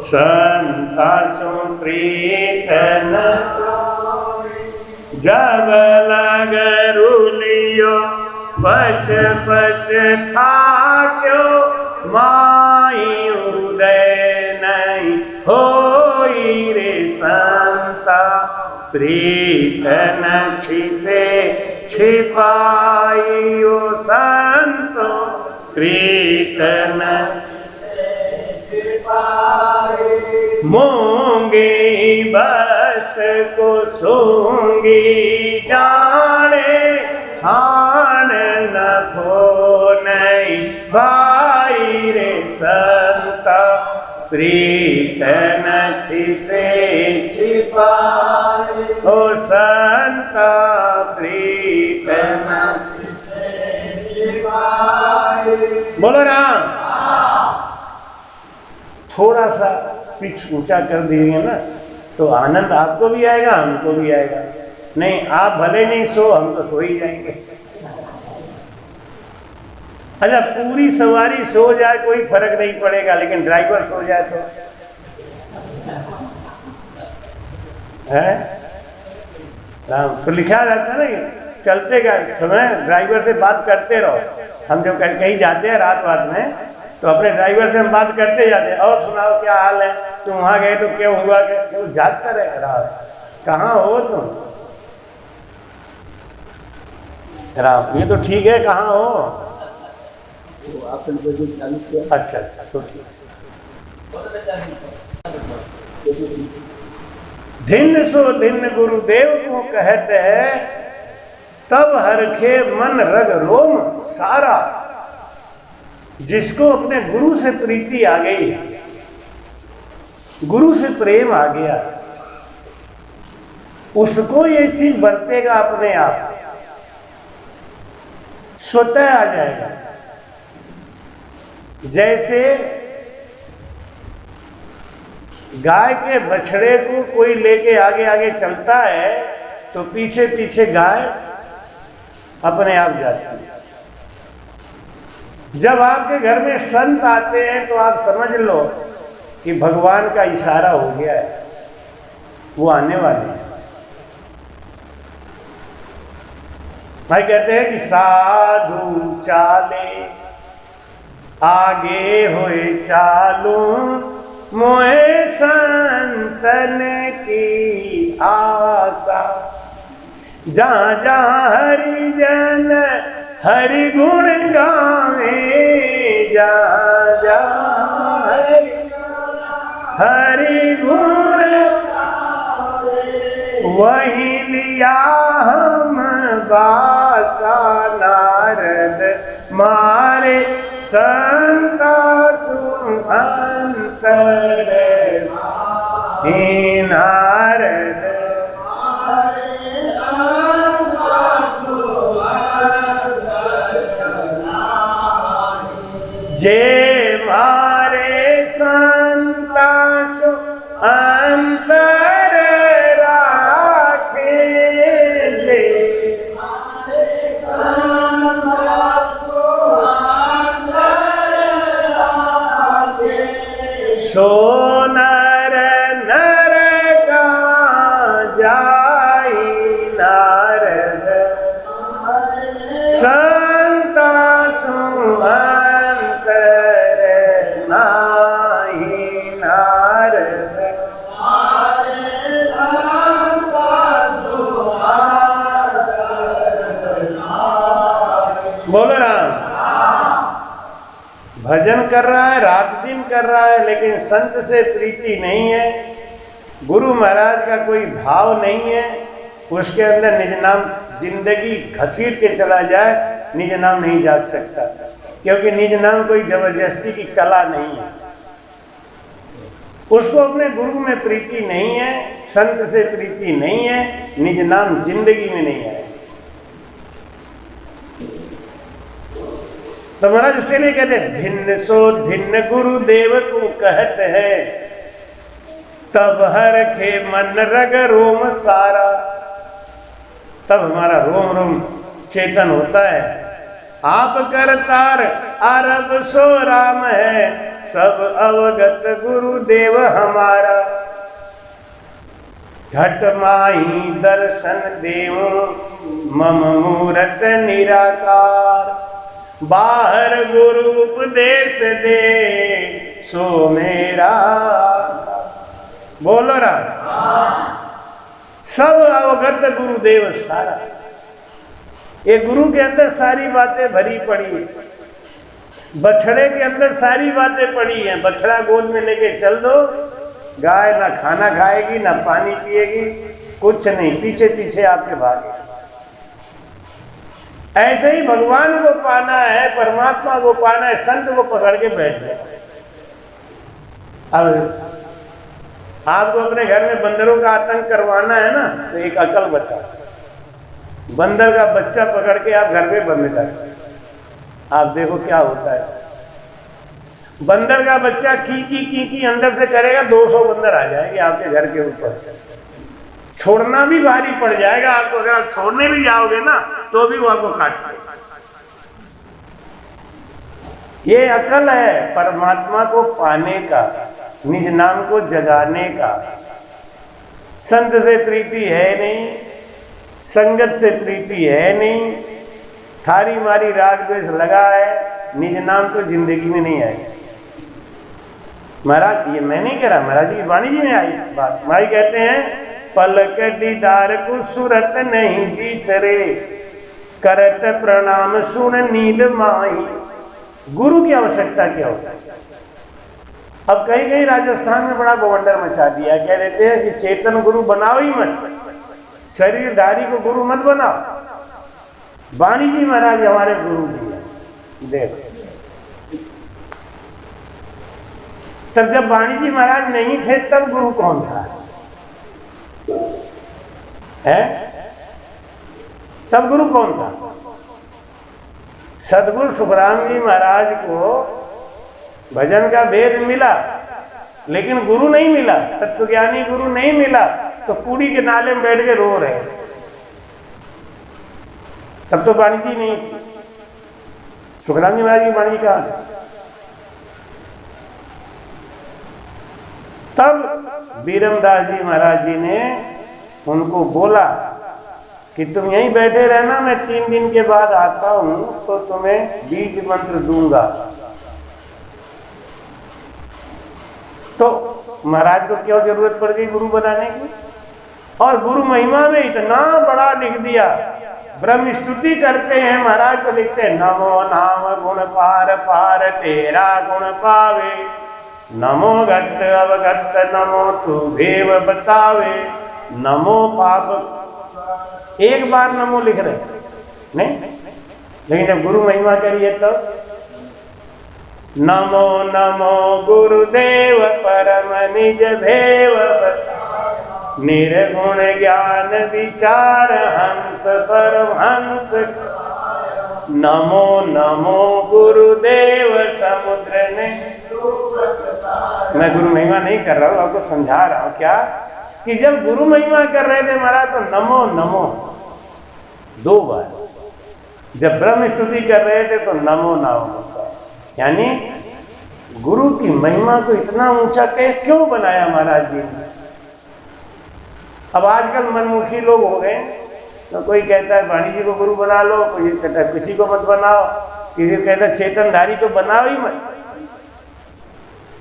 संता सुप्रीत न कोई। जब लग रुलियो पछ पछ था क्यों, माई उदय नहीं होई रे संता। प्रीत न छिपे छिपाई ओ संतो, प्रीत न छिपाई। मूंगी बत को सूंगी जाने, हान न खो नहीं भाई रे संता। प्रीत न छिपे छिपाई ओ संता, प्रीत न छिपे छिपाई। बोलो राम। थोड़ा सा पिच ऊंचा कर देंगे ना तो आनंद आपको भी आएगा, हमको भी आएगा। नहीं, आप भले नहीं सो, हम तो सो ही जाएंगे। अच्छा, पूरी सवारी सो जाए कोई फर्क नहीं पड़ेगा, लेकिन ड्राइवर सो जाए तो है तो लिखा रहता है ना, चलते का समय ड्राइवर से बात करते रहो। हम जब कहीं जाते हैं रात में, तो अपने ड्राइवर से हम बात करते जाते हैं, और सुनाओ क्या हाल है, तुम वहां गए तो क्या हुआ, क्यों जागता रहे रात, कहाँ हो तुम? राम, ये तो ठीक है, कहाँ हो? अच्छा, तो ठीक। धिन्न सो धिन्न गुरुदेव को कहते हैं, तब हरखे मन रग रोम सारा। जिसको अपने गुरु से प्रीति आ गई, गुरु से प्रेम आ गया, उसको ये चीज बरतेगा अपने आप, स्वतः आ जाएगा। जैसे गाय के बछड़े को कोई लेके आगे आगे चलता है, तो पीछे पीछे गाय अपने आप जाती है। जब आपके घर में संत आते हैं तो आप समझ लो कि भगवान का इशारा हो गया है, वो आने वाले हैं। भाई कहते हैं कि साधु चाले आगे होए चालू, मोहे संतन की आशा। जहां जहां हरि जन हरि गुण गावे, जहां जहां हरि गुण वहीं लिया हम बासा। नारद मारे संता सु अंतर ही, नारद जे मारे संता सु अंतर राखे, जे सो नर नर का जाई। नारद संता सु अंतर नाही, नारद बोलो राम। भजन कर रहा है, रात दिन कर रहा है, लेकिन संत से प्रीति नहीं है, गुरु महाराज का कोई भाव नहीं है, उसके अंदर निज नाम जिंदगी घसीट के चला जाए, निज नाम नहीं जाग सकता, क्योंकि निज नाम कोई जबरदस्ती की कला नहीं है। उसको अपने गुरु में प्रीति नहीं है, संत से प्रीति नहीं है, निज नाम जिंदगी में नहीं है। तो महाराज उसके लिए कहते हैं, भिन्न सो भिन्न गुरुदेव को कहते हैं, तब हर खे मन रग रोम सारा। तब हमारा रोम रोम चेतन होता है। आप करतार अरब सो राम है, सब अवगत गुरुदेव हमारा। घट माही दर्शन देव मम मूरत निराकार, बाहर गुरु उपदेश दे सो मेरा। बोलो राम। सब अवगत गुरुदेव सारा। ये गुरु के अंदर सारी बातें भरी पड़ी है, बछड़े के अंदर सारी बातें पड़ी हैं। बछड़ा गोद में लेके चल दो, गाय ना खाना खाएगी ना पानी पिएगी, कुछ नहीं, पीछे पीछे आपके भागे। ऐसे ही भगवान को पाना है, परमात्मा को पाना है, संत को पकड़ के बैठ जाए। अब आपको अपने घर में बंदरों का आतंक करवाना है ना, तो एक अकल बता, बंदर का बच्चा पकड़ के आप घर पे बंद कर, आप देखो क्या होता है। बंदर का बच्चा की अंदर से करेगा, 200 बंदर आ जाएंगे आपके घर के ऊपर। छोड़ना भी भारी पड़ जाएगा आपको, अगर आप छोड़ने भी जाओगे ना तो भी वो आपको काट देगा। ये अकल है परमात्मा को पाने का, निज नाम को जगाने का। संत से प्रीति है नहीं, संगत से प्रीति है नहीं, थारी मारी राग द्वेष लगा है, निज नाम तो जिंदगी में नहीं आएगा। महाराज ये मैं नहीं कह रहा, महाराज जी की वाणी जी में आई बात। महाराज कहते हैं पलक दीदार को सूरत नहीं बिसरे, करत प्रणाम सुन नींद माई। गुरु की आवश्यकता क्या होती है? अब कहीं कहीं राजस्थान में बड़ा बवंडर मचा दिया, कह देते हैं कि चेतन गुरु बनाओ ही मत, शरीरधारी को गुरु मत बनाओ। वाणी जी महाराज हमारे गुरु जी हैं। देखो तब जब वाणी जी महाराज नहीं थे तब गुरु कौन था? है तब गुरु कौन था? सदगुरु सुखराम जी महाराज को भजन का भेद मिला, लेकिन गुरु नहीं मिला, तत्वज्ञानी गुरु नहीं मिला, तो कूड़ी के नाले में बैठ के रो रहे। तब तो वाणी जी नहीं थी। सुखराम जी महाराज की वाणी कहां थी? तब बीरमदास जी महाराज जी ने उनको बोला कि तुम यहीं बैठे रहना, मैं 3 दिन के बाद आता हूं तो तुम्हें बीज मंत्र दूंगा। तो महाराज को क्यों जरूरत पड़ गई गुरु बनाने की? और गुरु महिमा में इतना बड़ा लिख दिया, ब्रह्म स्तुति करते हैं महाराज को लिखते हैं नमो नाम गुण पार पार तेरा गुण पावे, नमो गत अवगत नमो तू भेव बतावे, नमो पाप। एक बार नमो लिख रहे नहीं, लेकिन जब गुरु महिमा करिए तो नमो नमो गुरुदेव परम निज भेव निर्गुण ज्ञान विचार हंस परमहंस। नमो नमो गुरुदेव समुद्र ने। मैं गुरु महिमा नहीं कर रहा हूं, आपको समझा रहा हूं क्या कि जब गुरु महिमा कर रहे थे महाराज तो नमो नमो 2 बार, जब ब्रह्म स्तुति कर रहे थे तो नमो नमो। यानी गुरु की महिमा को इतना ऊंचा क्यों बनाया महाराज जी ने? अब आजकल मनमुखी लोग हो गए, तो कोई कहता है वाणी जी को गुरु बना लो, कोई कहता है किसी को मत बनाओ, किसी को कहता है चेतनधारी तो बनाओ ही मत।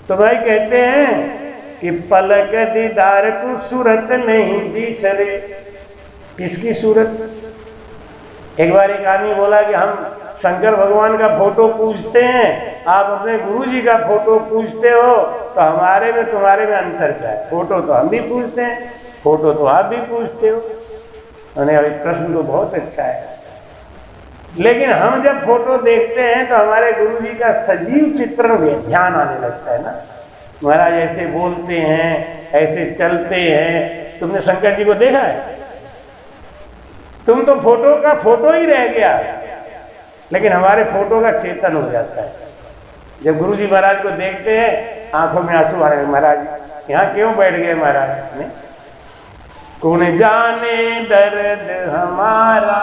तो भाई कहते हैं कि पलक दीदार को सूरत नहीं बिसरे। किसकी सूरत? एक बार एक आदमी बोला कि हम शंकर भगवान का फोटो पूजते हैं, आप अपने गुरु जी का फोटो पूजते हो, तो हमारे में तुम्हारे में अंतर क्या है? फोटो तो हम भी पूजते हैं, फोटो तो आप भी पूजते हो। प्रश्न तो बहुत अच्छा है, लेकिन हम जब फोटो देखते हैं तो हमारे गुरु जी का सजीव चित्रण ध्यान आने लगता है ना। महाराज ऐसे बोलते हैं, ऐसे चलते हैं। तुमने शंकर जी को देखा है? तुम तो फोटो का फोटो ही रह गया, लेकिन हमारे फोटो का चेतन हो जाता है। जब गुरु जी महाराज को देखते हैं आंखों में आंसू आ रहे हैं, महाराज यहां क्यों बैठ गए महाराज ने? कौन जाने दर्द हमारा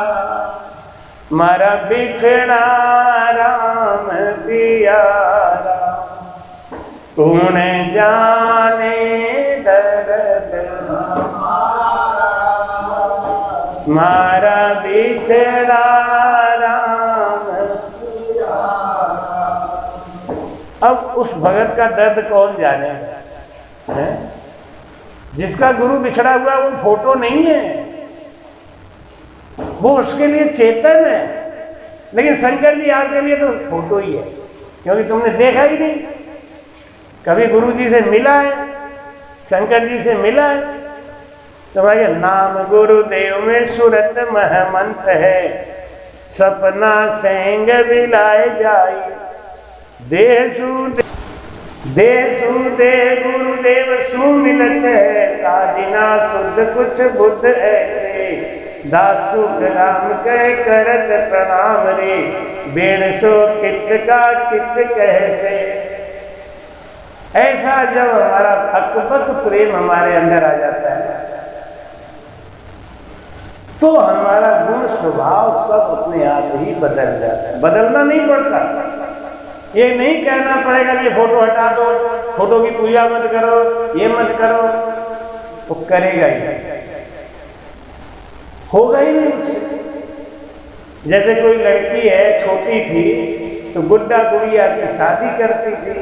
मारा बिछड़ा राम पियारा, कौन जाने दर्द हमारा मारा बिछड़ा राम पियारा। अब उस भगत का दर्द कौन जाने है? जिसका गुरु बिछड़ा हुआ वो फोटो नहीं है, वो उसके लिए चेतन है। लेकिन शंकर जी आपके लिए तो फोटो ही है, क्योंकि तुमने देखा ही नहीं। कभी गुरु जी से मिला है, शंकर जी से मिला है? तुम्हारे नाम गुरुदेव में सूरत महमंत है, सपना सेंग बिलाए जाए। देसु दे गुरुदेव सुमिलत है, कादिना शुद्ध कुछ बुद्ध ऐसे। दासु राम कह करत प्रणाम रे, बेण सो कित का कित कैसे। ऐसा जब हमारा अकबक प्रेम हमारे अंदर आ जाता है तो हमारा गुण स्वभाव सब अपने आप ही बदल जाता है। बदलना नहीं पड़ता, ये नहीं कहना पड़ेगा कि फोटो हटा दो, फोटो की पूजा मत करो, ये मत करो, वो करेगा ही, होगा ही नहीं उससे। जैसे कोई लड़की है, छोटी थी तो गुड्डा गुड़िया की शादी करती थी,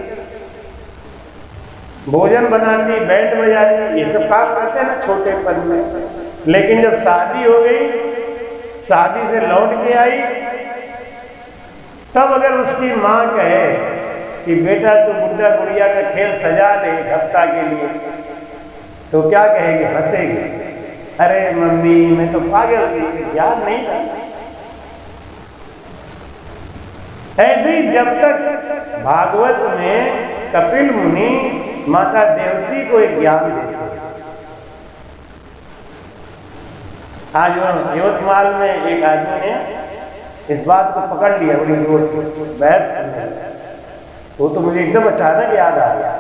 भोजन बनाती, बैंड बजाती, ये सब काम करते हैं ना छोटे पद में। लेकिन जब शादी हो गई, शादी से लौट के आई, तब अगर उसकी मां कहे कि बेटा तू गुड्डा गुड़िया का खेल सजा दे एक हफ्ता के लिए, तो क्या कहेगी? हंसेगी, अरे मम्मी मैं तो पागल थी, याद नहीं था। ऐसे ही जब तक भागवत में कपिल मुनि माता देवती को एक ज्ञान देते हैं। आज यवतमाल में एक आदमी ने इस बात को पकड़ लिया बड़ी जोर से, बहस करने लगा। वो तो मुझे एकदम अचानक याद आ गया।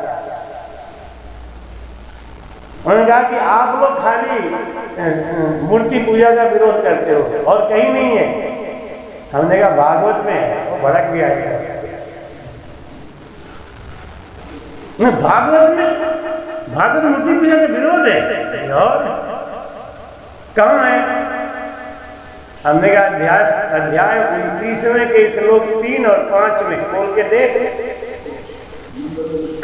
उन्होंने कहा कि आप लोग खाली मूर्ति पूजा का विरोध करते हो और कहीं नहीं है। हमने कहा भागवत में है। वो भड़क गया है। भागवत मूर्ति पूजा का विरोध है और कहां है? हमने कहा अध्याय 29वें के श्लोक 3 और 5 में खोल के देख।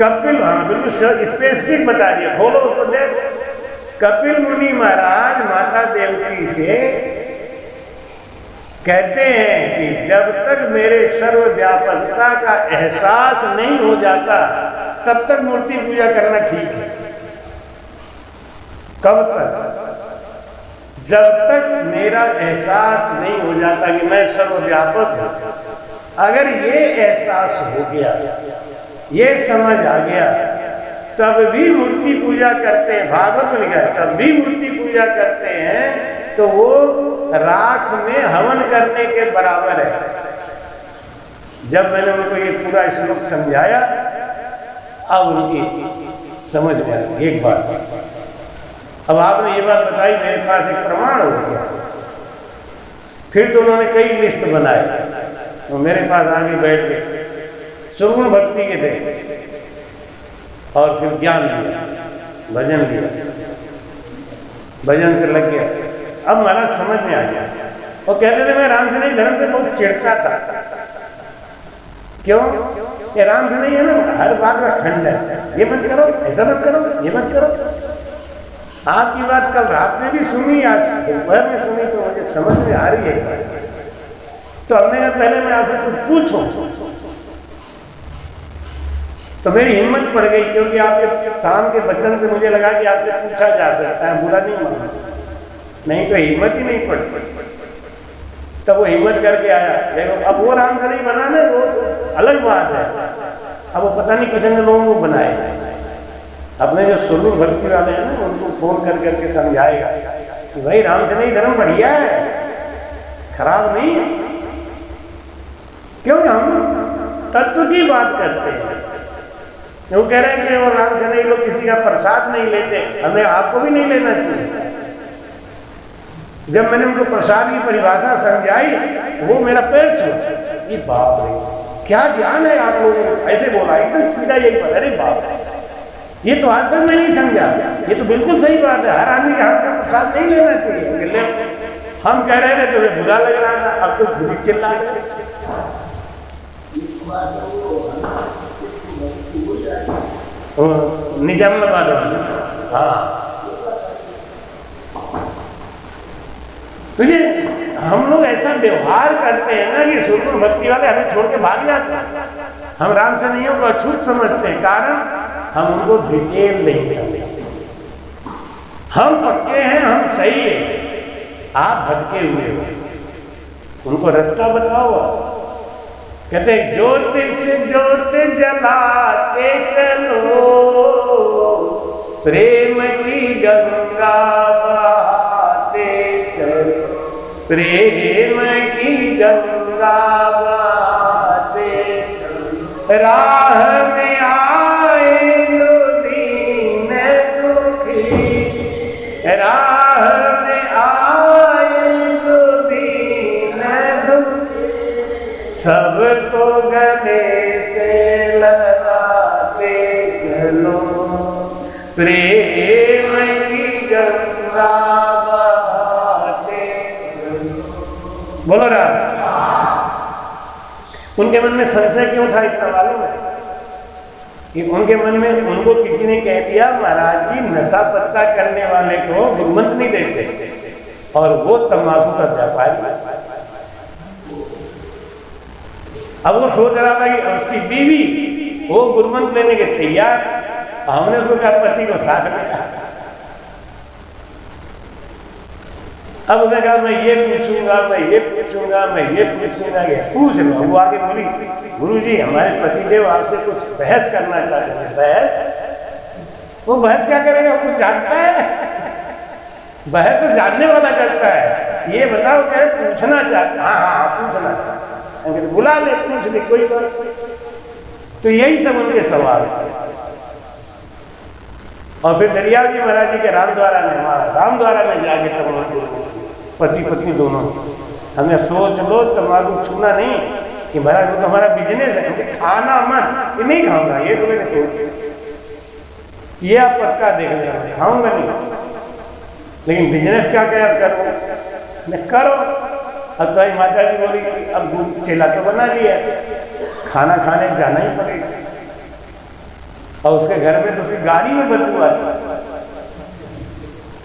कपिल, हाँ बिल्कुल स्पेसिफिक बता दिया, खोलो उसको देख। कपिल मुनि महाराज माता देवकी से कहते हैं कि जब तक मेरे सर्वव्यापकता का एहसास नहीं हो जाता तब तक मूर्ति पूजा करना ठीक है। कब तक? जब तक मेरा एहसास नहीं हो जाता कि मैं सर्वव्यापक हूं। अगर ये एहसास हो गया, ये समझ आ गया, तब भी मूर्ति पूजा करते हैं। भागवत में लिखा है तब भी मूर्ति पूजा करते हैं तो वो राख में हवन करने के बराबर है। जब मैंने उनको ये पूरा श्लोक समझाया, अब उनकी समझ में आई एक बात। अब आपने ये बात बताई, मेरे पास एक प्रमाण हो गया। फिर तो उन्होंने कई लिस्ट बनाए, तो मेरे पास आगे बैठ गए, सुगुण भक्ति के थे और फिर ज्ञान लिया, भजन लिया, भजन से लग गया। अब महाराज समझ में आ गया। वो कहते थे मैं राम से नहीं धर्म से बहुत चिढ़ता था। क्यों? ये राम से नहीं है ना, हर बात का खंड है, ये मत करो, ऐसा मत करो, ये मत करो। आपकी बात कल रात में भी सुनी, आज दोपहर में सुनी, तो मुझे समझ में आ रही है। तो हमने कहा पहले मैं आपसे कुछ पूछूं, तो मेरी हिम्मत पड़ गई, क्योंकि आपके शाम के वचन से मुझे लगा कि आपसे पूछा जा सकता है, बुरा नहीं माना, नहीं तो हिम्मत ही नहीं पड़ती। तब वो हिम्मत करके आया। देखो अब वो राम से नहीं बना ना, वो अलग बात है। अब वो पता नहीं कितने लोगों को बनाए। अपने जो सुलूक भक्ति वाले हैं ना, उनको फोन कर करके समझाएगा कि भाई राम से नहीं धर्म बढ़िया है, खराब नहीं है। क्योंकि हम तत्व की बात करते हैं। वो कह रहे हैं कि वो राम से नहीं लोग किसी का प्रसाद नहीं लेते, हमें आपको भी नहीं लेना चाहिए। जब मैंने उनको प्रसाद की परिभाषा समझाई, वो मेरा पैर छूटा। ये बाप रे, क्या ज्ञान है आप लोगों को, ऐसे बोला एकदम सीधा यही पता। अरे बाप रे, ये तो आज तक मैं नहीं समझा, ये तो बिल्कुल सही बात है, हर आदमी के हाथ का प्रसाद नहीं लेना चाहिए। हम कह रहे थे तुम्हें बुरा लग रहा था, अब तो बुरी चिल्ला रहे। निजामाबाद, हाँ। तो ये हम लोग ऐसा व्यवहार करते हैं ना कि सुगुण भक्ति वाले हमें छोड़ के भाग जाते हैं। हम राम से नहीं को अछूत समझते हैं, कारण हम उनको डिटेल नहीं समझते। हम पक्के हैं, हम सही है, आप भटके हुए हो, उनको रास्ता बताओ। कहते ज्योतिष ज्योत जलाते चलो, प्रेम की गंगा बहाते चलो, प्रेम की गंगा बहाते चलो, राह में आए राह में आए तो दीन सबको गले से लगाते चलो, प्रेम की गंगा बहाते चलो। बोलो ना। उनके मन में संशय क्यों था इतना मालूम है? कि उनके मन में उनको किसी ने कह दिया महाराज जी नशा पत्ता करने वाले को गुरुमंत्र नहीं देते, और वो तंबाकू का व्यापारी। अब वो सोच रहा था कि उसकी बीवी वो गुरुमंत्र लेने के तैयार, हमने उसको कहा पति को साथ लिया। अब उसने कहा मैं ये पूछूंगा, मैं ये पूछूंगा, मैं ये पूछूंगा, ये पूछ लो। वो आगे बोली गुरु जी हमारे पतिदेव आपसे कुछ बहस करना चाहते हैं। बहस? वो बहस क्या करेगा? वो कुछ जानता है? बहस तो जानने वाला करता है। ये बताओ क्या पूछना चाहते? हाँ हाँ पूछना चाहते, बुला ले, पूछ ले, कोई बात। तो यही सब उनके सवाल है। और फिर दरियाव जी महाराज जी के रामद्वारा में, वहां रामद्वारा में जाके तब पति पत्नी दोनों, हमें सोच लो तंबाकू छूना नहीं कि महाराज वो तो हमारा बिजनेस है, क्योंकि खाना मत, ये नहीं खाऊंगा, ये तो मैंने सोच, ये आप पक्का देख लेना, खाऊंगा नहीं, लेकिन बिजनेस क्या क्या करो, मैं करो। अब तो माता जी बोली अब दूध चेला तो बना लिया, खाना खाने जाना ही पड़ेगा। और उसके घर में तो उसकी गाड़ी में बदबू आती,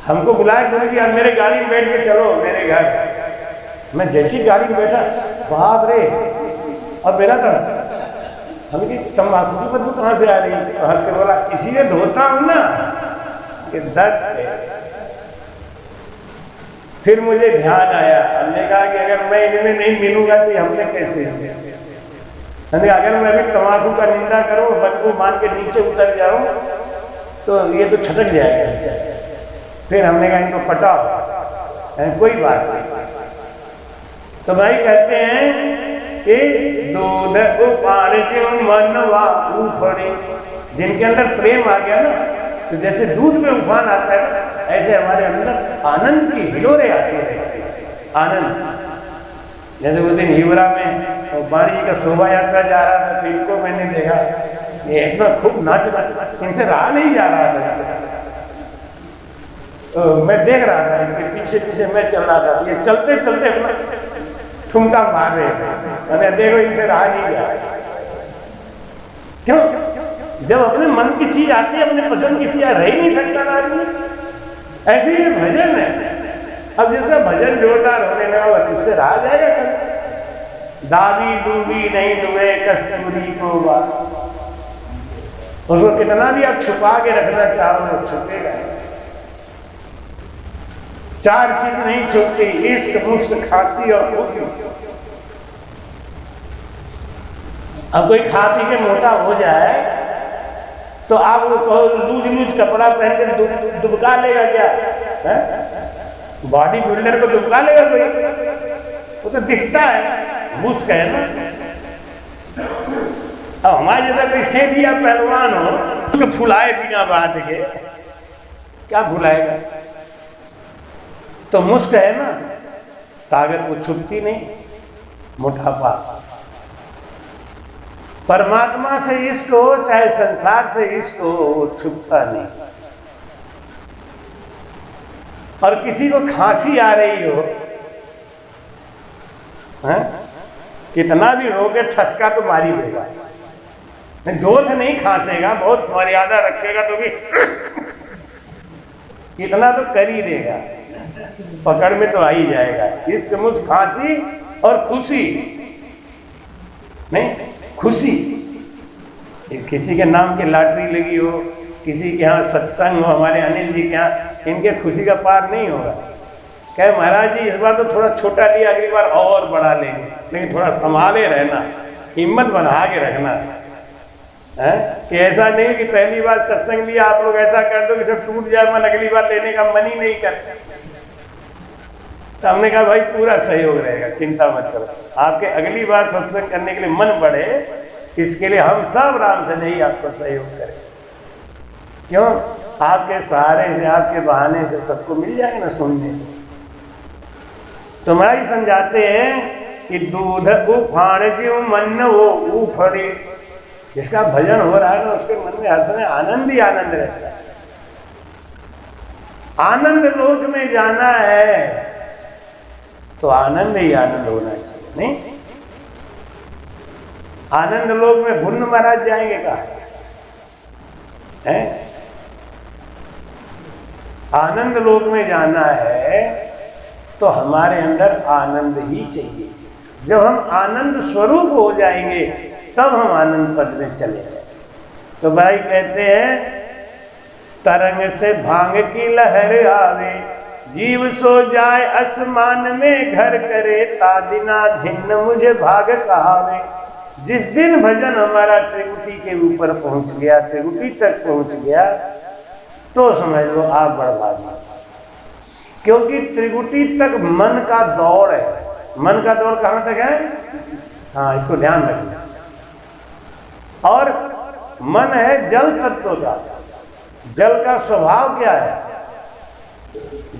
हमको बुलाया कि अब मेरे गाड़ी में बैठ के चलो मेरे घर। मैं जैसी गाड़ी में बैठा, बाप रे, अब मेरा था हम कि तंबाकू की बदबू कहां से आ रही है? तो हंस कर बोला इसीलिए धोता हूं ना कि दर्द है। फिर मुझे ध्यान आया, हमने कहा कि अगर मैं इनमें नहीं मिलूंगा तो हमने कैसे, अगर मैं भी तंबाकू का निंदा करूं, बदबू मान के नीचे उतर जाऊं तो ये तो छटक जाएगा। फिर हमने कहा इनको पटाओ, कोई बात नहीं। तो भाई कहते हैं कि दूध उपाड़ के मनवा उफड़े, जिनके अंदर प्रेम आ गया ना, तो जैसे दूध में उफान आता है ना, ऐसे हमारे अंदर आनंद की हिलोरे आती रहती है। आनंद, जैसे उस दिन हिवरा में बाणी जी का शोभा यात्रा जा रहा था, तो इनको मैंने देखा ये इतना खूब नाच नाच, इनसे रहा नहीं जा रहा था। तो मैं देख रहा था इनके पीछे पीछे मैं चल रहा था, ये चलते चलते अपना ठुमका मार रहे थे, मैंने देखो इनसे रहा नहीं जा रहा। क्यों? जब अपने मन की चीज आती है, अपने पसंद की चीज रह ही नहीं सकता ना आदमी। ऐसे ही भजन है, अब जिसका भजन जोरदार होने लगा उससे रहा जाएगा कभी। दावी दूबी नहीं दुबे कस्तूरी को वास, उसको कितना भी आप छुपा के रखना चाहो वो छुपेगा। चार चीज नहीं छुपती, इश्क, मुश्क, खांसी और खुशी। अब कोई खा पी के मोटा हो जाए तो आप वो कहो लूज लूज कपड़ा पहन के दुबका लेगा क्या? बॉडी बिल्डर को दुबका लेगा कोई? वो तो दिखता है, मुश्क है ना। अब हमारे जैसा कोई सेठ या पहलवान हो उसको फुलाए बिना बांध के, क्या फुलाएगा? तो मुश्क है ना, ताकत वो छुपती नहीं, मोटापा। परमात्मा से इश्क हो चाहे संसार से इश्क हो, वो छुपता नहीं। और किसी को खांसी आ रही हो, कितना भी रोके ठसका तो मारी देगा, जोर से नहीं खांसेगा, बहुत मर्यादा रखेगा तो भी कितना तो कर ही देगा, पकड़ में तो आ ही जाएगा। इश्क, मुझ, खांसी और खुशी नहीं, खुशी। किसी के नाम की लॉटरी लगी हो, किसी के यहाँ सत्संग हो, हमारे अनिल जी के यहाँ, इनके खुशी का पार नहीं होगा। कहे महाराज जी इस बार तो थोड़ा छोटा लिया, अगली बार और बड़ा लेंगे, लेकिन थोड़ा संभाले रहना, हिम्मत बना के रखना है कि ऐसा नहीं कि पहली बार सत्संग लिया आप लोग ऐसा कर दो कि सब टूट जाए, मन अगली बार लेने का मन ही नहीं करता। तो हमने कहा भाई पूरा सहयोग रहेगा, चिंता मत करो, आपके अगली बार सत्संग करने के लिए मन बढ़े, इसके लिए हम सब रामचंद्र ही आपको सहयोग करें। क्यों? आपके सहारे से, आपके बहाने से सबको मिल जाएगा ना सुनने। तो महाराज समझाते हैं कि दूध उफाण जीव मन वो उफड़े। जिसका भजन हो रहा है ना उसके मन में हर समय आनंद ही आनंद रहता है। आनंद लोक में जाना है तो आनंद ही आनंद होना चाहिए, नहीं? आनंद लोक में भुन्न महाराज जाएंगे कहा है? आनंद लोक में जाना है तो हमारे अंदर आनंद ही चाहिए। जब हम आनंद स्वरूप हो जाएंगे तब हम आनंद पद में चले जाएंगे। तो भाई कहते हैं तरंग से भांग की लहर आवे, जीव सो जाए आसमान में घर करे, तादिना धिन्न मुझे भाग कहावे। जिस दिन भजन हमारा त्रिकुटी के ऊपर पहुंच गया, त्रिकुटी तक पहुंच गया, तो समझ लो आप बड़भागी। क्योंकि त्रिकुटी तक मन का दौड़ है। मन का दौड़ कहां तक है? हाँ, इसको ध्यान रखना। और मन है जल तत्व का। जल का स्वभाव क्या है?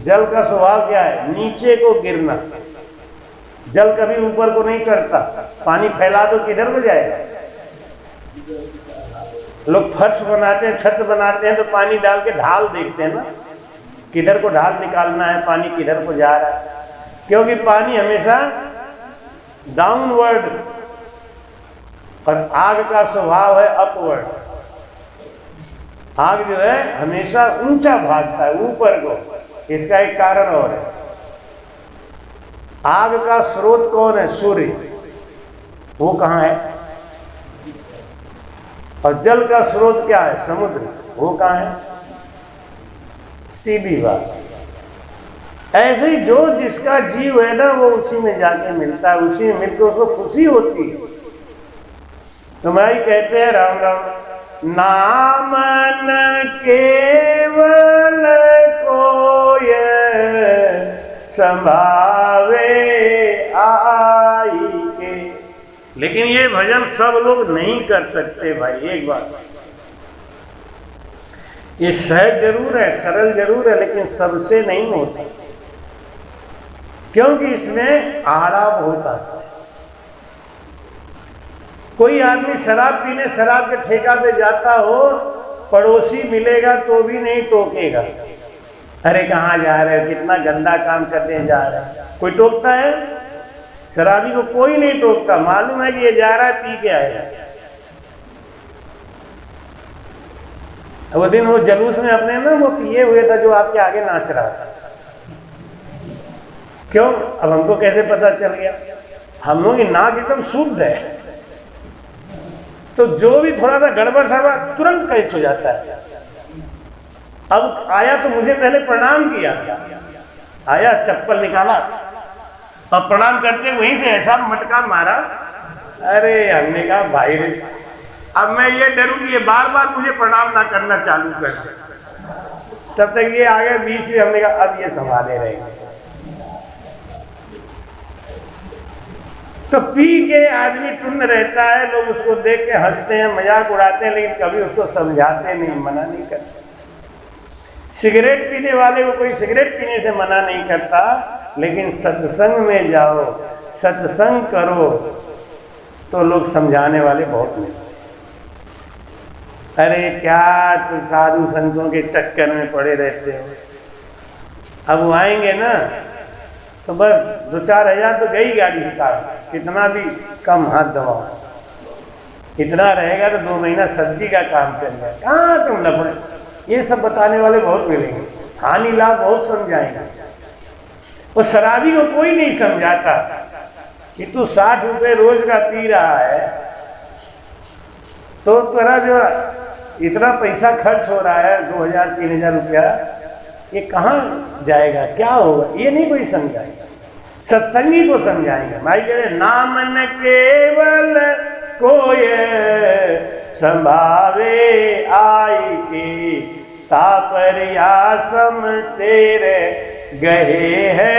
जल का स्वभाव क्या है? नीचे को गिरना। जल कभी ऊपर को नहीं चढ़ता। पानी फैला दो किधर को जाएगा? लोग फर्श बनाते हैं, छत बनाते हैं तो पानी डाल के ढाल देखते हैं ना, किधर को ढाल निकालना है, पानी किधर को जा रहा है। क्योंकि पानी हमेशा डाउनवर्ड, और आग का स्वभाव है अपवर्ड। आग जो है हमेशा ऊंचा भागता है, ऊपर को। इसका एक कारण और है। आग का स्रोत कौन है? सूर्य। वो कहां है? और जल का स्रोत क्या है? समुद्र। वो कहां है? सीधी बात। ऐसे ही जो जिसका जीव है ना वो उसी में जाके मिलता है, उसी में मिलकर उसको खुशी होती है। तो भाई कहते हैं राम राम नामन केवल कोय संभावे आई के। लेकिन ये भजन सब लोग नहीं कर सकते भाई। एक बात, ये सहज जरूर है, सरल जरूर है, लेकिन सबसे नहीं होता। क्योंकि इसमें आड़ाव होता है। कोई आदमी शराब पीने शराब के ठेका पे जाता हो, पड़ोसी मिलेगा तो भी नहीं टोकेगा। अरे कहां जा रहे हो, कितना गंदा काम करने जा रहे हैं। कोई टोकता है? शराबी को कोई नहीं टोकता। मालूम है कि ये जा रहा है पी के आएगा। वो दिन वो जलूस में अपने ना वो पिए हुए था जो आपके आगे नाच रहा था। क्यों? अब हमको कैसे पता चल गया? हम लोग की नाक एकदम शुद्ध है, तो जो भी थोड़ा सा गड़बड़ सड़बड़ तुरंत कैच हो जाता है। अब आया तो मुझे पहले प्रणाम किया, आया चप्पल निकाला और प्रणाम करते वहीं से ऐसा मटका मारा। अरे हमने कहा भाई रे, अब मैं ये डरूं कि ये बार बार मुझे प्रणाम ना करना चालू कर। तब तक ये आ गए बीच में। हमने कहा अब ये संभाले रहेंगे। तो पी के आदमी टुन्न रहता है, लोग उसको देख के हंसते हैं, मजाक उड़ाते हैं, लेकिन कभी उसको समझाते नहीं, मना नहीं करते। सिगरेट पीने वाले को कोई सिगरेट पीने से मना नहीं करता, लेकिन सत्संग में जाओ, सत्संग करो तो लोग समझाने वाले बहुत मिलते। अरे क्या तुम साधु संतों के चक्कर में पड़े रहते हो। अब वो आएंगे ना तो बस 2-4 हजार तो गई गाड़ी से कार से, कितना भी कम हाथ दबाओ। इतना रहेगा तो 2 महीना सब्जी का काम चल जाए। कहां तुम लफड़े। ये सब बताने वाले बहुत मिलेंगे, हानि लाभ बहुत समझाएंगे। वो शराबी को कोई नहीं समझाता कि तू 60 रुपए रोज का पी रहा है तो तेरा जो इतना पैसा खर्च हो रहा है 2000-3000 रुपया, ये कहां जाएगा, क्या होगा, ये नहीं कोई समझाएगा। सत्संगी को समझाएंगे। भाई कह रहे नाम न केवल कोय संभावे आई के, तापरियासम शेर गहे है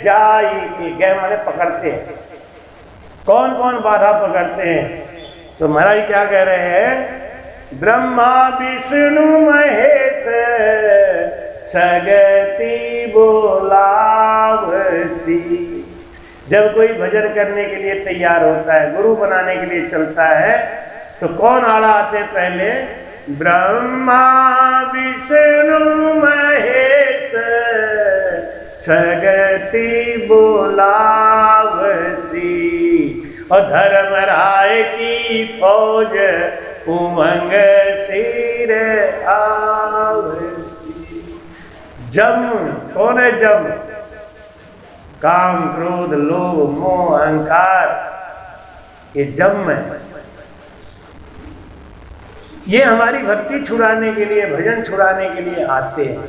जाई के। गए माने पकड़ते हैं। कौन कौन बाधा पकड़ते हैं? तो महाराज क्या कह रहे हैं ब्रह्मा विष्णु महेश सगति बोलावसी। जब कोई भजन करने के लिए तैयार होता है, गुरु बनाने के लिए चलता है, तो कौन आड़ा आते पहले? ब्रह्मा विष्णु महेश सगति बोलावसी। और धर्मराय की फौज उमंग सिर आवसी। जम कौन है? जम काम क्रोध लोभ मोह अहंकार, ये जम है। ये हमारी भक्ति छुड़ाने के लिए, भजन छुड़ाने के लिए आते हैं।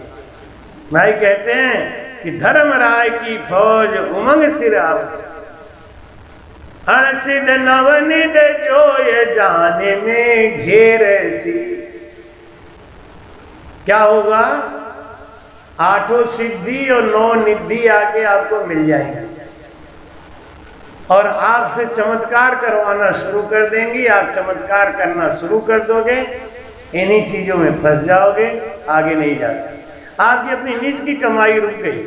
भाई कहते हैं कि धर्मराय की फौज उमंग सिर आवसी। अणसिद्ध नवनिध जो ये जाने में घेर सी। क्या होगा? 8 सिद्धि और 9 निधि आके आपको मिल जाएंगी और आपसे चमत्कार करवाना शुरू कर देंगी। आप चमत्कार करना शुरू कर दोगे, इन्हीं चीजों में फंस जाओगे, आगे नहीं जा सकते। आपकी अपनी निज की कमाई रुक गई।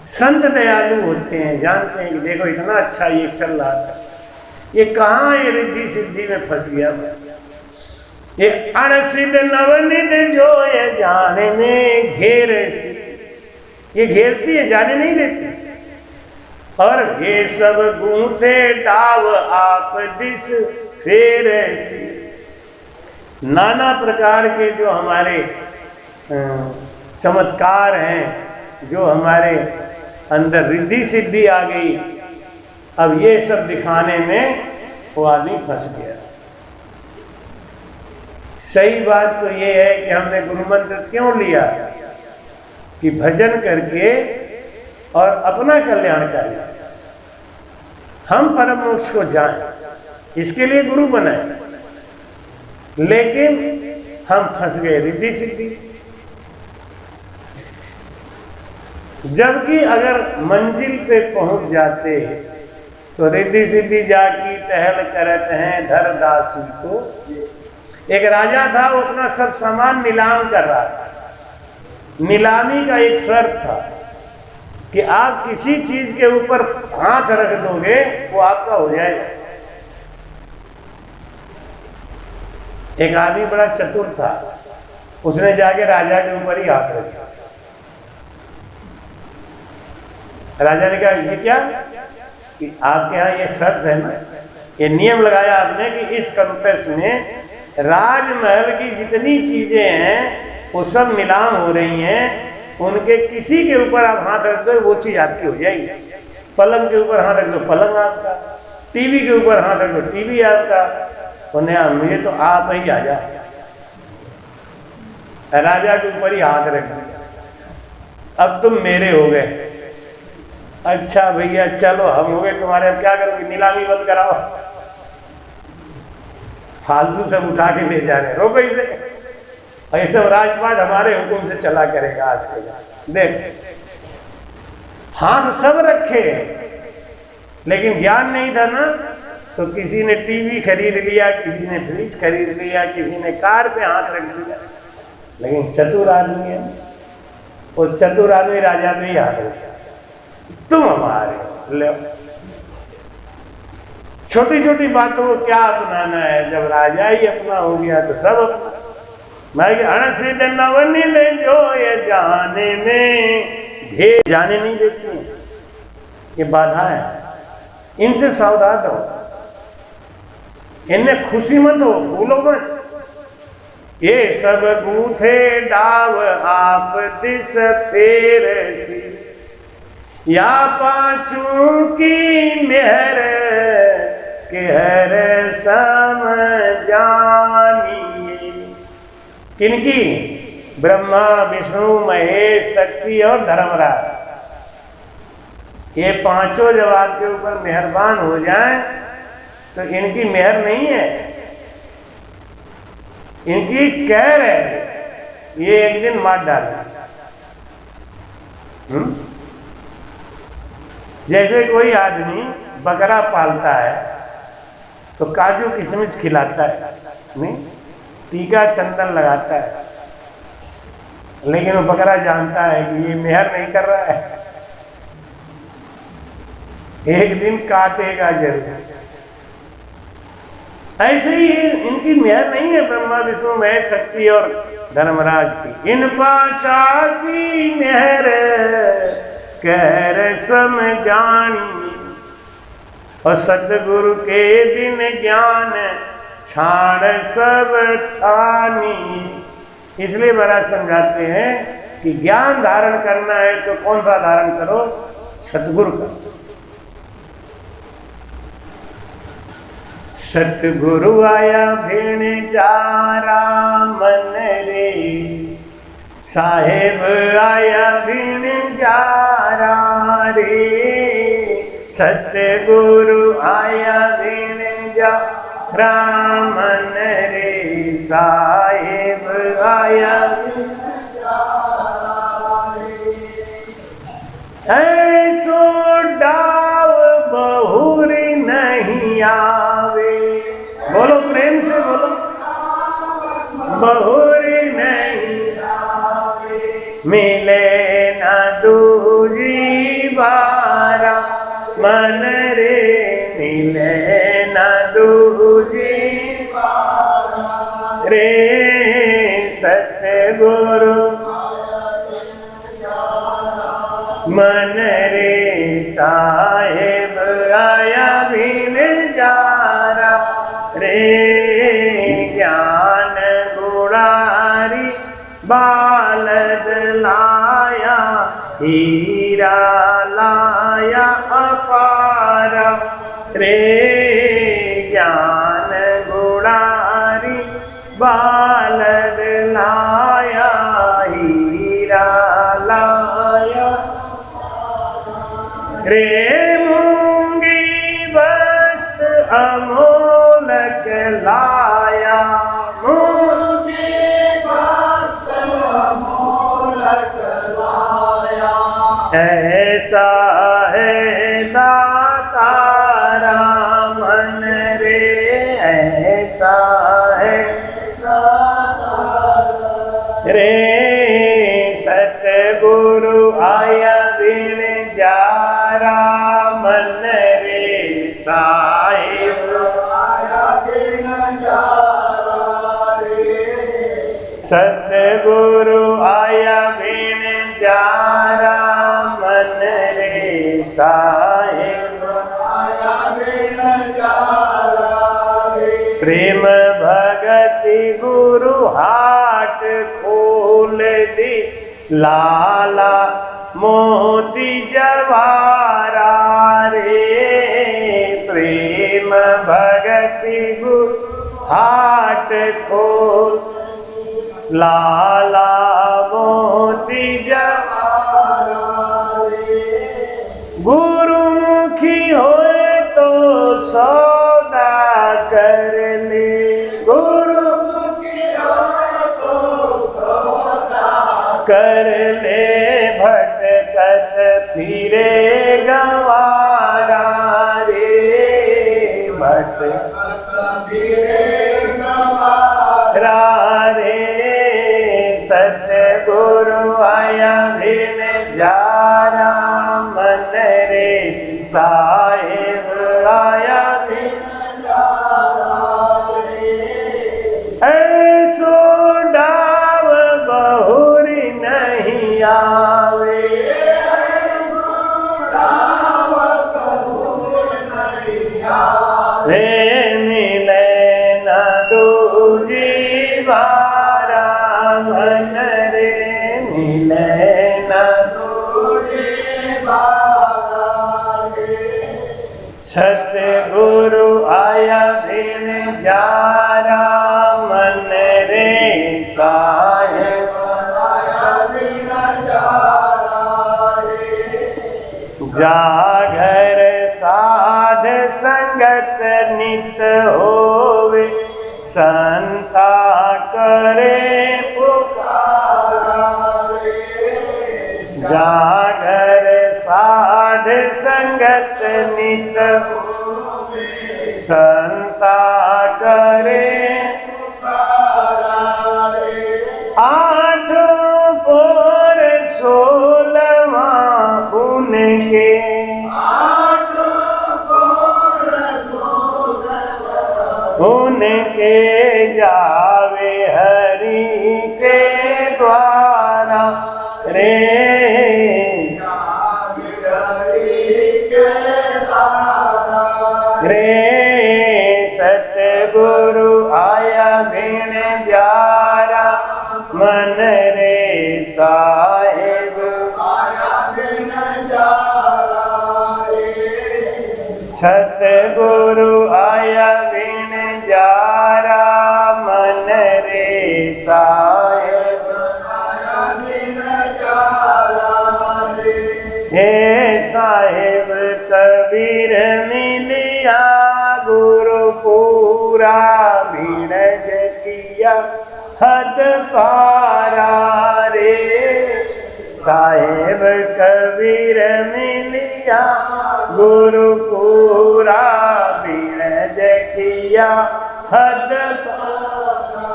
संत दयालु होते हैं, जानते हैं कि देखो इतना अच्छा ये चल रहा था, ये कहां ये रिद्धि सिद्धि में फंस गया। ये अणसिद्ध नवनिध जो ये जाने में घेर सी। ये घेरती है, जाने नहीं देती। और ये सब गूंथे डाव आप दिस फेर सी। नाना प्रकार के जो हमारे चमत्कार हैं, जो हमारे अंदर रिद्धि सिद्धि आ गई, अब ये सब दिखाने में वो आदमी फंस गया। सही बात तो ये है कि हमने गुरु मंत्र क्यों लिया? कि भजन करके और अपना कल्याण करें, हम परम मोक्ष को जाएं, इसके लिए गुरु बनाए। लेकिन हम फंस गए रिद्धि सिद्धि। जबकि अगर मंजिल पे पहुंच जाते तो रिद्धि सिद्धि जाकी टहल करत हैं धर दासी को। एक राजा था, वो अपना सब सामान नीलाम कर रहा था। नीलामी का एक शर्त था कि आप किसी चीज के ऊपर हाथ रख दोगे वो आपका हो जाएगा। एक आदमी बड़ा चतुर था, उसने जाके राजा के ऊपर ही हाथ रखा। राजा ने कहा ये क्या? कि आपके यहां ये शर्त है ना, ये नियम लगाया आपने कि इस कंपेस में राजमहल की जितनी चीजें हैं वो सब नीलाम हो रही हैं, उनके किसी के ऊपर आप हाथ रख दो वो चीज आपकी हो जाएगी। पलंग के ऊपर हाथ रख दो पलंग आपका, टीवी के ऊपर हाथ रख दो टीवी आपका। उन्हें मुझे तो आप ही आ जाए। राजा के ऊपर ही हाथ रख दिया, अब तुम मेरे हो गए। अच्छा भैया चलो हम हो गए तुम्हारे, अब क्या करोगे? नीलामी मत कराओ। फालतू सब उठा के ले जा रहे, रोको इसे। ऐसे राजपाट हमारे हुक्म से चला करेगा आज के। देख हाथ सब रखे लेकिन ज्ञान नहीं था ना, तो किसी ने टीवी खरीद लिया, किसी ने फ्रिज खरीद लिया, किसी ने कार पे हाथ रख दिया। लेकिन चतुर आदमी है, वो चतुर आदमी राजा पे ही हाथ रखा, तुम हमारे ले। छोटी छोटी बातों को क्या अपनाना है? जब राजा ही अपना हो गया तो सब अपना। मैं अणसिद्ध नवनिध जो ये जाने में घेर, जाने नहीं देती हैं, ये बाधा है, इनसे सावधान रहो, इनमें खुशी मत हो, भूलो मत। ये सब गूंथे डाव आप दिस फेर सी। या पांचों की मेहर के हर सम जानिए। किनकी? ब्रह्मा विष्णु महेश शक्ति और धर्मराज। ये पांचों जब आपके ऊपर मेहरबान हो जाएं तो इनकी मेहर नहीं है, इनकी कहर है। ये एक दिन मार डाले। जैसे कोई आदमी बकरा पालता है तो काजू किशमिश खिलाता है, नहीं, टीका चंदन लगाता है, लेकिन वो बकरा जानता है कि ये मेहर नहीं कर रहा है, एक दिन काटेगा जरूर। ऐसे ही इनकी मेहर नहीं है ब्रह्मा विष्णु महेश शक्ति और धर्मराज की, इन पांचा की मेहर कहर समझानी, और सतगुरु के बिन ज्ञान छाण सब ठानी। इसलिए महाराज समझाते हैं कि ज्ञान धारण करना है तो कौन सा धारण करो? सतगुरु का। सतगुरु आया भेण जारा मन रे, साहेब आया भेण जारा रे, सतगुरु आया भेण जारा मन रे, साहेब आया ऐसो डाव बहुरी नहीं आवे, बोलो प्रेम से बोलो, बहुरी नहीं आवे, मिले न दूजी बारा मन रे, मिले न दूजी बारा रे, सतगुरु मन रे, साहेब आया भीन जारा रे, ज्ञान गुणारी बालद लाया, हीरा लाया अपारा रे, ज्ञान गुणारी बालद लाया, हीरा लाया रे, मूंगी वस्त अमोलक लाया, मूंगी वस्त अमोलक लाया, ऐसा है दातारा मन रे, ऐसा है रे, सतगुरु आया बिन जारा मन रे, साहिब आया बिन जारा रे, सतगुरु आया बिन जारा मन रे, साहिब आया बिन जारा रे, प्रेम भगति गुरु हाट खोल दी, लाला मोती जवारा रे, प्रेम भगति गुरु हाट खोल, लाला मोती जवारा रे, गुरुमुखी होए तो सौदा कर ले, गुरुमुखी होए तो सौदा कर ले, भटकत फिरे गवारा रे, भटकत फिरे गवारा रे, सतगुरु आया भिन जारा मन रे, साहेब आया भिन जारा रे, ऐसो डाव बहुरी नहीं आवे, रे मिले न दूजी बारा मन रे, मिले न दूजी बारा रे, सतगुरु आया बिन जारा मन रे, साहेब आया बिन जारा रे, जागर साध संगत नित होवे, संता करे पुकारा रे, जागर साध संगत नित होवे, संता करे रे सतगुरु आया बिन जारा मन रे साहेब सतगुरु आया बिन जारा मन रे साहेब हे साहेब कबीर मिलिया गुरु पूरा भीड़ज किया हद पारा रे साहेब कबीर मिलिया गुरु पूरा भीड़ज किया हद पारा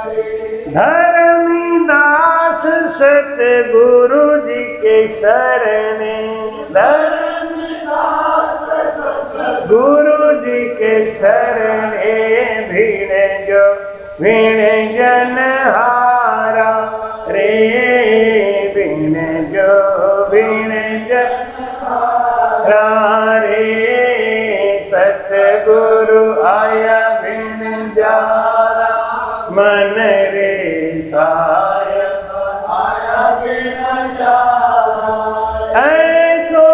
रे धर्मीदास सतगुरु जी के शरणे गुरु जी के शरणे भीण जन हारा रे भीण जन हारा रे सतगुरु आया भीण जारा मन रे साहेब आया भीण जारा ऐसो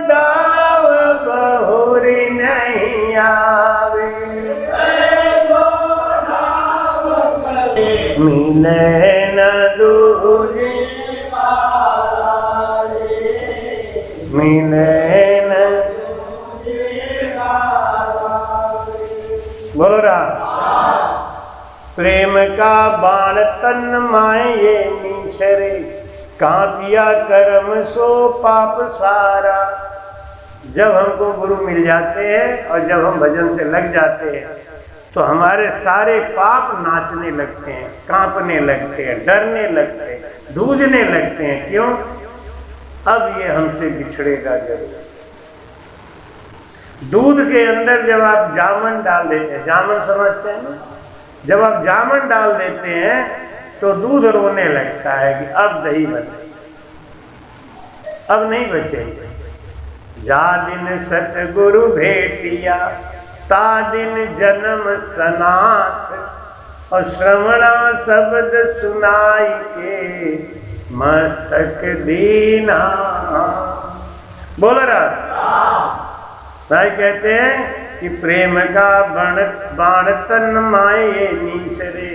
डाव बहुरी नहीं आवे मिले न दूरी मिले न बोलो राम प्रेम का बाण तन माए नीसरे कांपिया कर्म सो पाप सारा। जब हमको गुरु मिल जाते हैं और जब हम भजन से लग जाते हैं तो हमारे सारे पाप नाचने लगते हैं, कांपने लगते हैं, डरने लगते हैं, दूझने लगते हैं। क्यों? अब ये हमसे बिछड़ेगा जरूर। दूध के अंदर जब आप जामन डाल देते हैं, जामन समझते हैं ना, जब आप जामन डाल देते हैं तो दूध रोने लगता है कि अब दही बचे, अब नहीं बचेंगे। जा दिन सतगुरु भेटिया ता दिन जन्म सनाथ और श्रवणा शब्द सुनाई के मस्तक दीना। बोलो भाई कहते हैं कि प्रेम का बाण तन माए नीसरे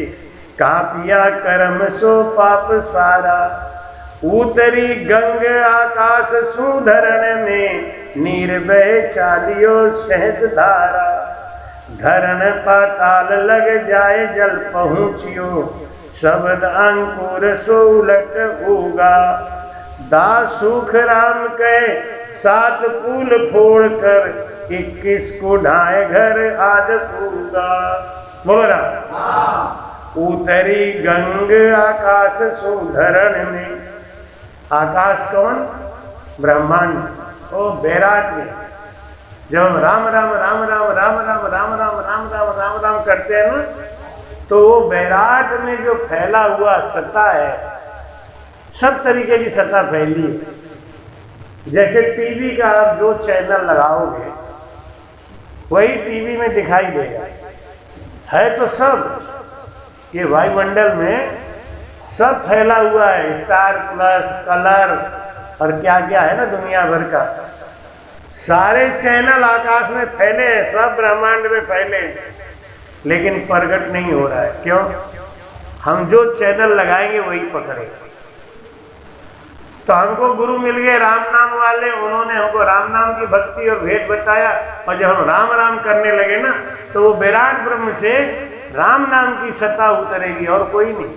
कापिया कर्म सो पाप सारा। उतरी गंग आकाश सुधरण में नीर बह चालियो सहस धारा। धरण पाताल लग जाए जल पहुँचियो शब्द अंकुर सो उलट होगा। दास सुख राम कहे 7 पुल फोड़ कर 21 को ढाए घर आद पूगा। बोलो राम। उतरी गंग आकाश सुधरण में, आकाश कौन? ब्रह्मांड। ओ बैराट में जब हम राम राम राम राम राम राम राम राम राम राम राम राम करते हैं ना, तो वो बैराट में जो फैला हुआ सत्ता है, सब तरीके की सत्ता फैली है। जैसे टीवी का आप जो चैनल लगाओगे वही टीवी में दिखाई देगा। है तो सब ये वायुमंडल में सब फैला हुआ है, स्टार प्लस, कलर और क्या क्या है ना दुनिया भर का। सारे चैनल आकाश में फैले हैं, सब ब्रह्मांड में फैले हैं, लेकिन प्रकट नहीं हो रहा है। क्यों? हम जो चैनल लगाएंगे वही पकड़ेंगे। तो हमको गुरु मिल गए राम नाम वाले, उन्होंने हमको राम नाम की भक्ति और भेद बताया, और जब हम राम राम करने लगे ना, तो वो विराट ब्रह्म से राम नाम की सत्ता उतरेगी और कोई नहीं।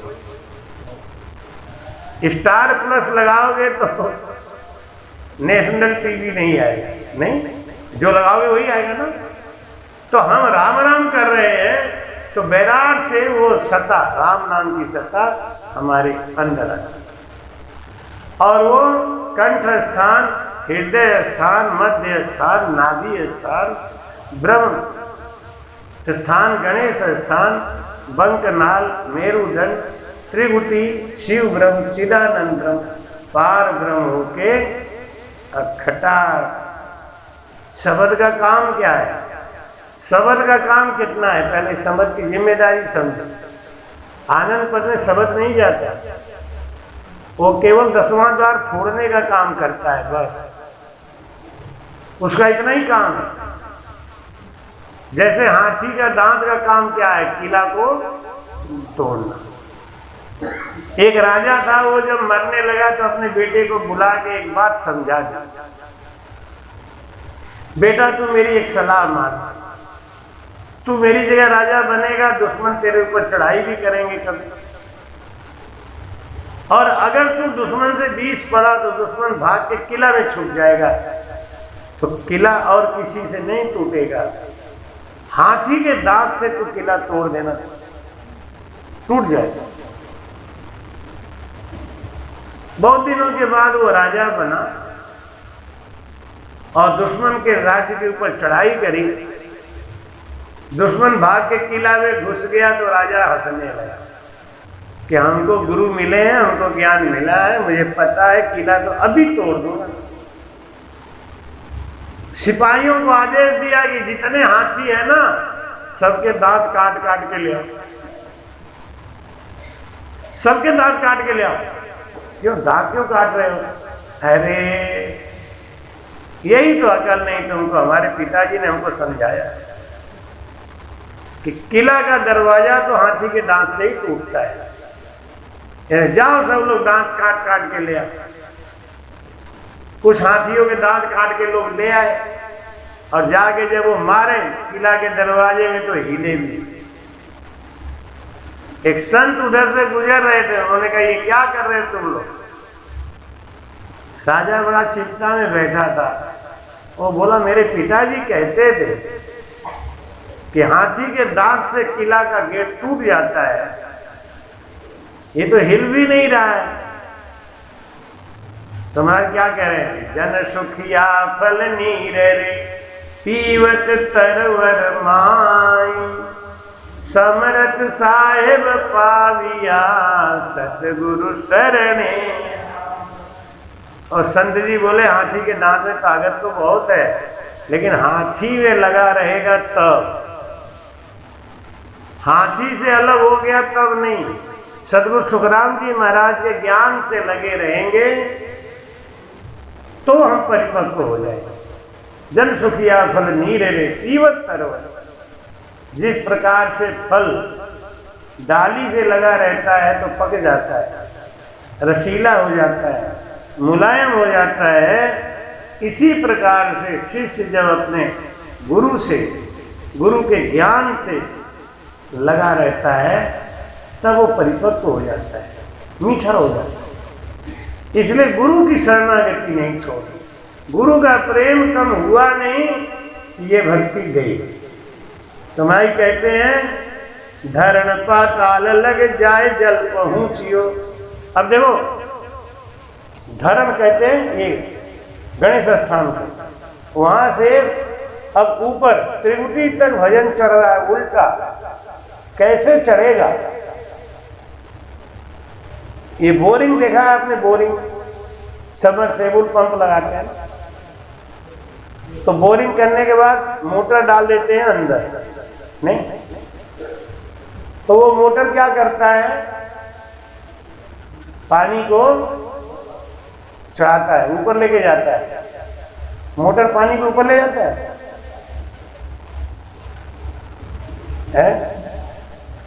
स्टार प्लस लगाओगे तो नेशनल टीवी नहीं आएगा, नहीं, जो लगाओगे वही आएगा ना। तो हम राम राम कर रहे हैं तो विराट से वो सत्ता, राम नाम की सत्ता हमारे अंदर आती। और वो कंठ स्थान, हृदय स्थान, मध्य स्थान, नाभि स्थान, ब्रह्म स्थान, गणेश स्थान, बंकनाल, मेरुदंड, त्रिगुटी, शिव ब्रह्म, चिदानंद ब्रह्म, पार ब्रह्म होके खटा। शब्द का काम क्या है? शब्द का काम कितना है? पहले शब्द की जिम्मेदारी समझो। आनंद पद में शब्द नहीं जाता, वो केवल 10वां द्वार फोड़ने का काम करता है, बस उसका इतना ही काम है। जैसे हाथी का दांत का काम क्या है? किला को तोड़ना। एक राजा था, वो जब मरने लगा तो अपने बेटे को बुला के एक बात समझा दी, बेटा तू मेरी एक सलाह मान, तू मेरी जगह राजा बनेगा, दुश्मन तेरे ऊपर चढ़ाई भी करेंगे कभी, और अगर तू दुश्मन से 20 पड़ा तो दुश्मन भाग के किला में छुप जाएगा, तो किला और किसी से नहीं टूटेगा, हाथी के दांत से तू किला तोड़ देना, टूट जाएगा। बहुत दिनों के बाद वो राजा बना और दुश्मन के राज्य के ऊपर चढ़ाई करी। दुश्मन भाग के किला में घुस गया तो राजा हंसने लगा कि हमको गुरु मिले हैं, हमको ज्ञान मिला है, मुझे पता है किला तो अभी तोड़ दूंगा। सिपाहियों को आदेश दिया कि जितने हाथी है ना, सबके दांत काट काट के ले आओ, सबके दांत काट के ले आओ। क्यों दांत क्यों काट रहे हो? अरे यही तो अकल नहीं तुमको, हमारे पिताजी ने हमको समझाया कि किला का दरवाजा तो हाथी के दांत से ही टूटता है। जाओ सब लोग दांत काट काट के ले आओ। कुछ हाथियों के दांत काट के लोग ले आए और जाके जब वो मारे किला के दरवाजे में तो हिले भी। एक संत उधर से गुजर रहे थे, उन्होंने कहा ये क्या कर रहे हो तुम लोग? राजा बड़ा चिंता में बैठा था। वो बोला मेरे पिताजी कहते थे कि हाथी के दांत से किला का गेट टूट जाता है, ये तो हिल भी नहीं रहा है। तुम्हारा क्या कह रहे हैं? जन सुखिया फल नीर रे पीवत तरवर माई, समरथ साहेब पाविया सतगुरु शरणे। और संत जी बोले हाथी के दांत में ताकत तो बहुत है, लेकिन हाथी में लगा रहेगा तब, हाथी से अलग हो गया तब नहीं। सदगुरु सुखराम जी महाराज के ज्ञान से लगे रहेंगे तो हम परिपक्व हो जाएंगे। जन सुखिया फल नीर रे पीवत तरवर। जिस प्रकार से फल डाली से लगा रहता है तो पक जाता है, रसीला हो जाता है, मुलायम हो जाता है, इसी प्रकार से शिष्य जब अपने गुरु से, गुरु के ज्ञान से लगा रहता है तब वो परिपक्व हो जाता है, मीठा हो जाता है। इसलिए गुरु की शरणागति नहीं छोड़ी। गुरु का प्रेम कम हुआ नहीं, ये भक्ति गई। तो माई कहते हैं धरण पाताल लग जाए जल पहुंचियो। अब देखो धरण कहते हैं ये गणेश स्थान को, वहां से अब ऊपर त्रिकुटी तक भजन चढ़ रहा है उल्टा। कैसे चढ़ेगा? ये बोरिंग देखा है आपने? बोरिंग सबमर्सिबल पंप लगाते हैं, तो बोरिंग करने के बाद मोटर डाल देते हैं अंदर, नहीं तो वो मोटर क्या करता है? पानी को चढ़ाता है, ऊपर लेके जाता है। मोटर पानी को ऊपर ले जाता है?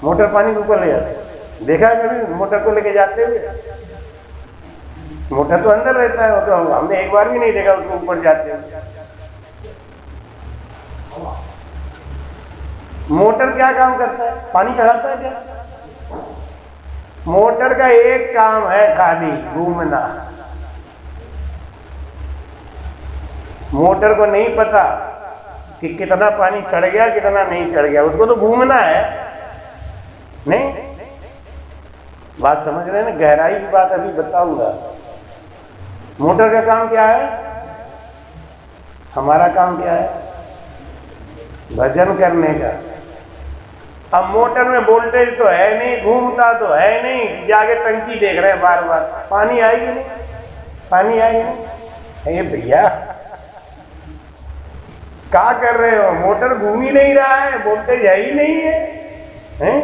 मोटर पानी को ऊपर ले जाता है। देखा है कभी मोटर को लेके जाते हुए? मोटर तो अंदर रहता है, वो तो हमने एक बार भी नहीं देखा उसको ऊपर जाते हुए। मोटर क्या काम करता है? पानी चढ़ाता है क्या? मोटर का एक काम है खाली घूमना। मोटर को नहीं पता कि कितना पानी चढ़ गया कितना नहीं चढ़ गया, उसको तो घूमना है। नहीं बात समझ रहे हैं ना? गहराई की बात अभी बताऊंगा। मोटर का काम क्या है? हमारा काम क्या है? भजन करने का। अब मोटर में वोल्टेज तो है नहीं, घूमता तो है नहीं, जाके टंकी देख रहे हैं बार बार, पानी आएगी नहीं। पानी आएगा नहीं। ए भैया क्या कर रहे हो, मोटर घूम ही नहीं रहा है, वोल्टेज है ही नहीं है, हैं?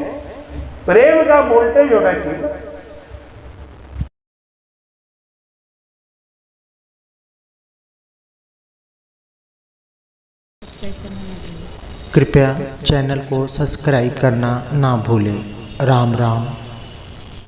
प्रेम का वोल्टेज होना चाहिए। कृपया चैनल को सब्सक्राइब करना ना भूलें। राम राम।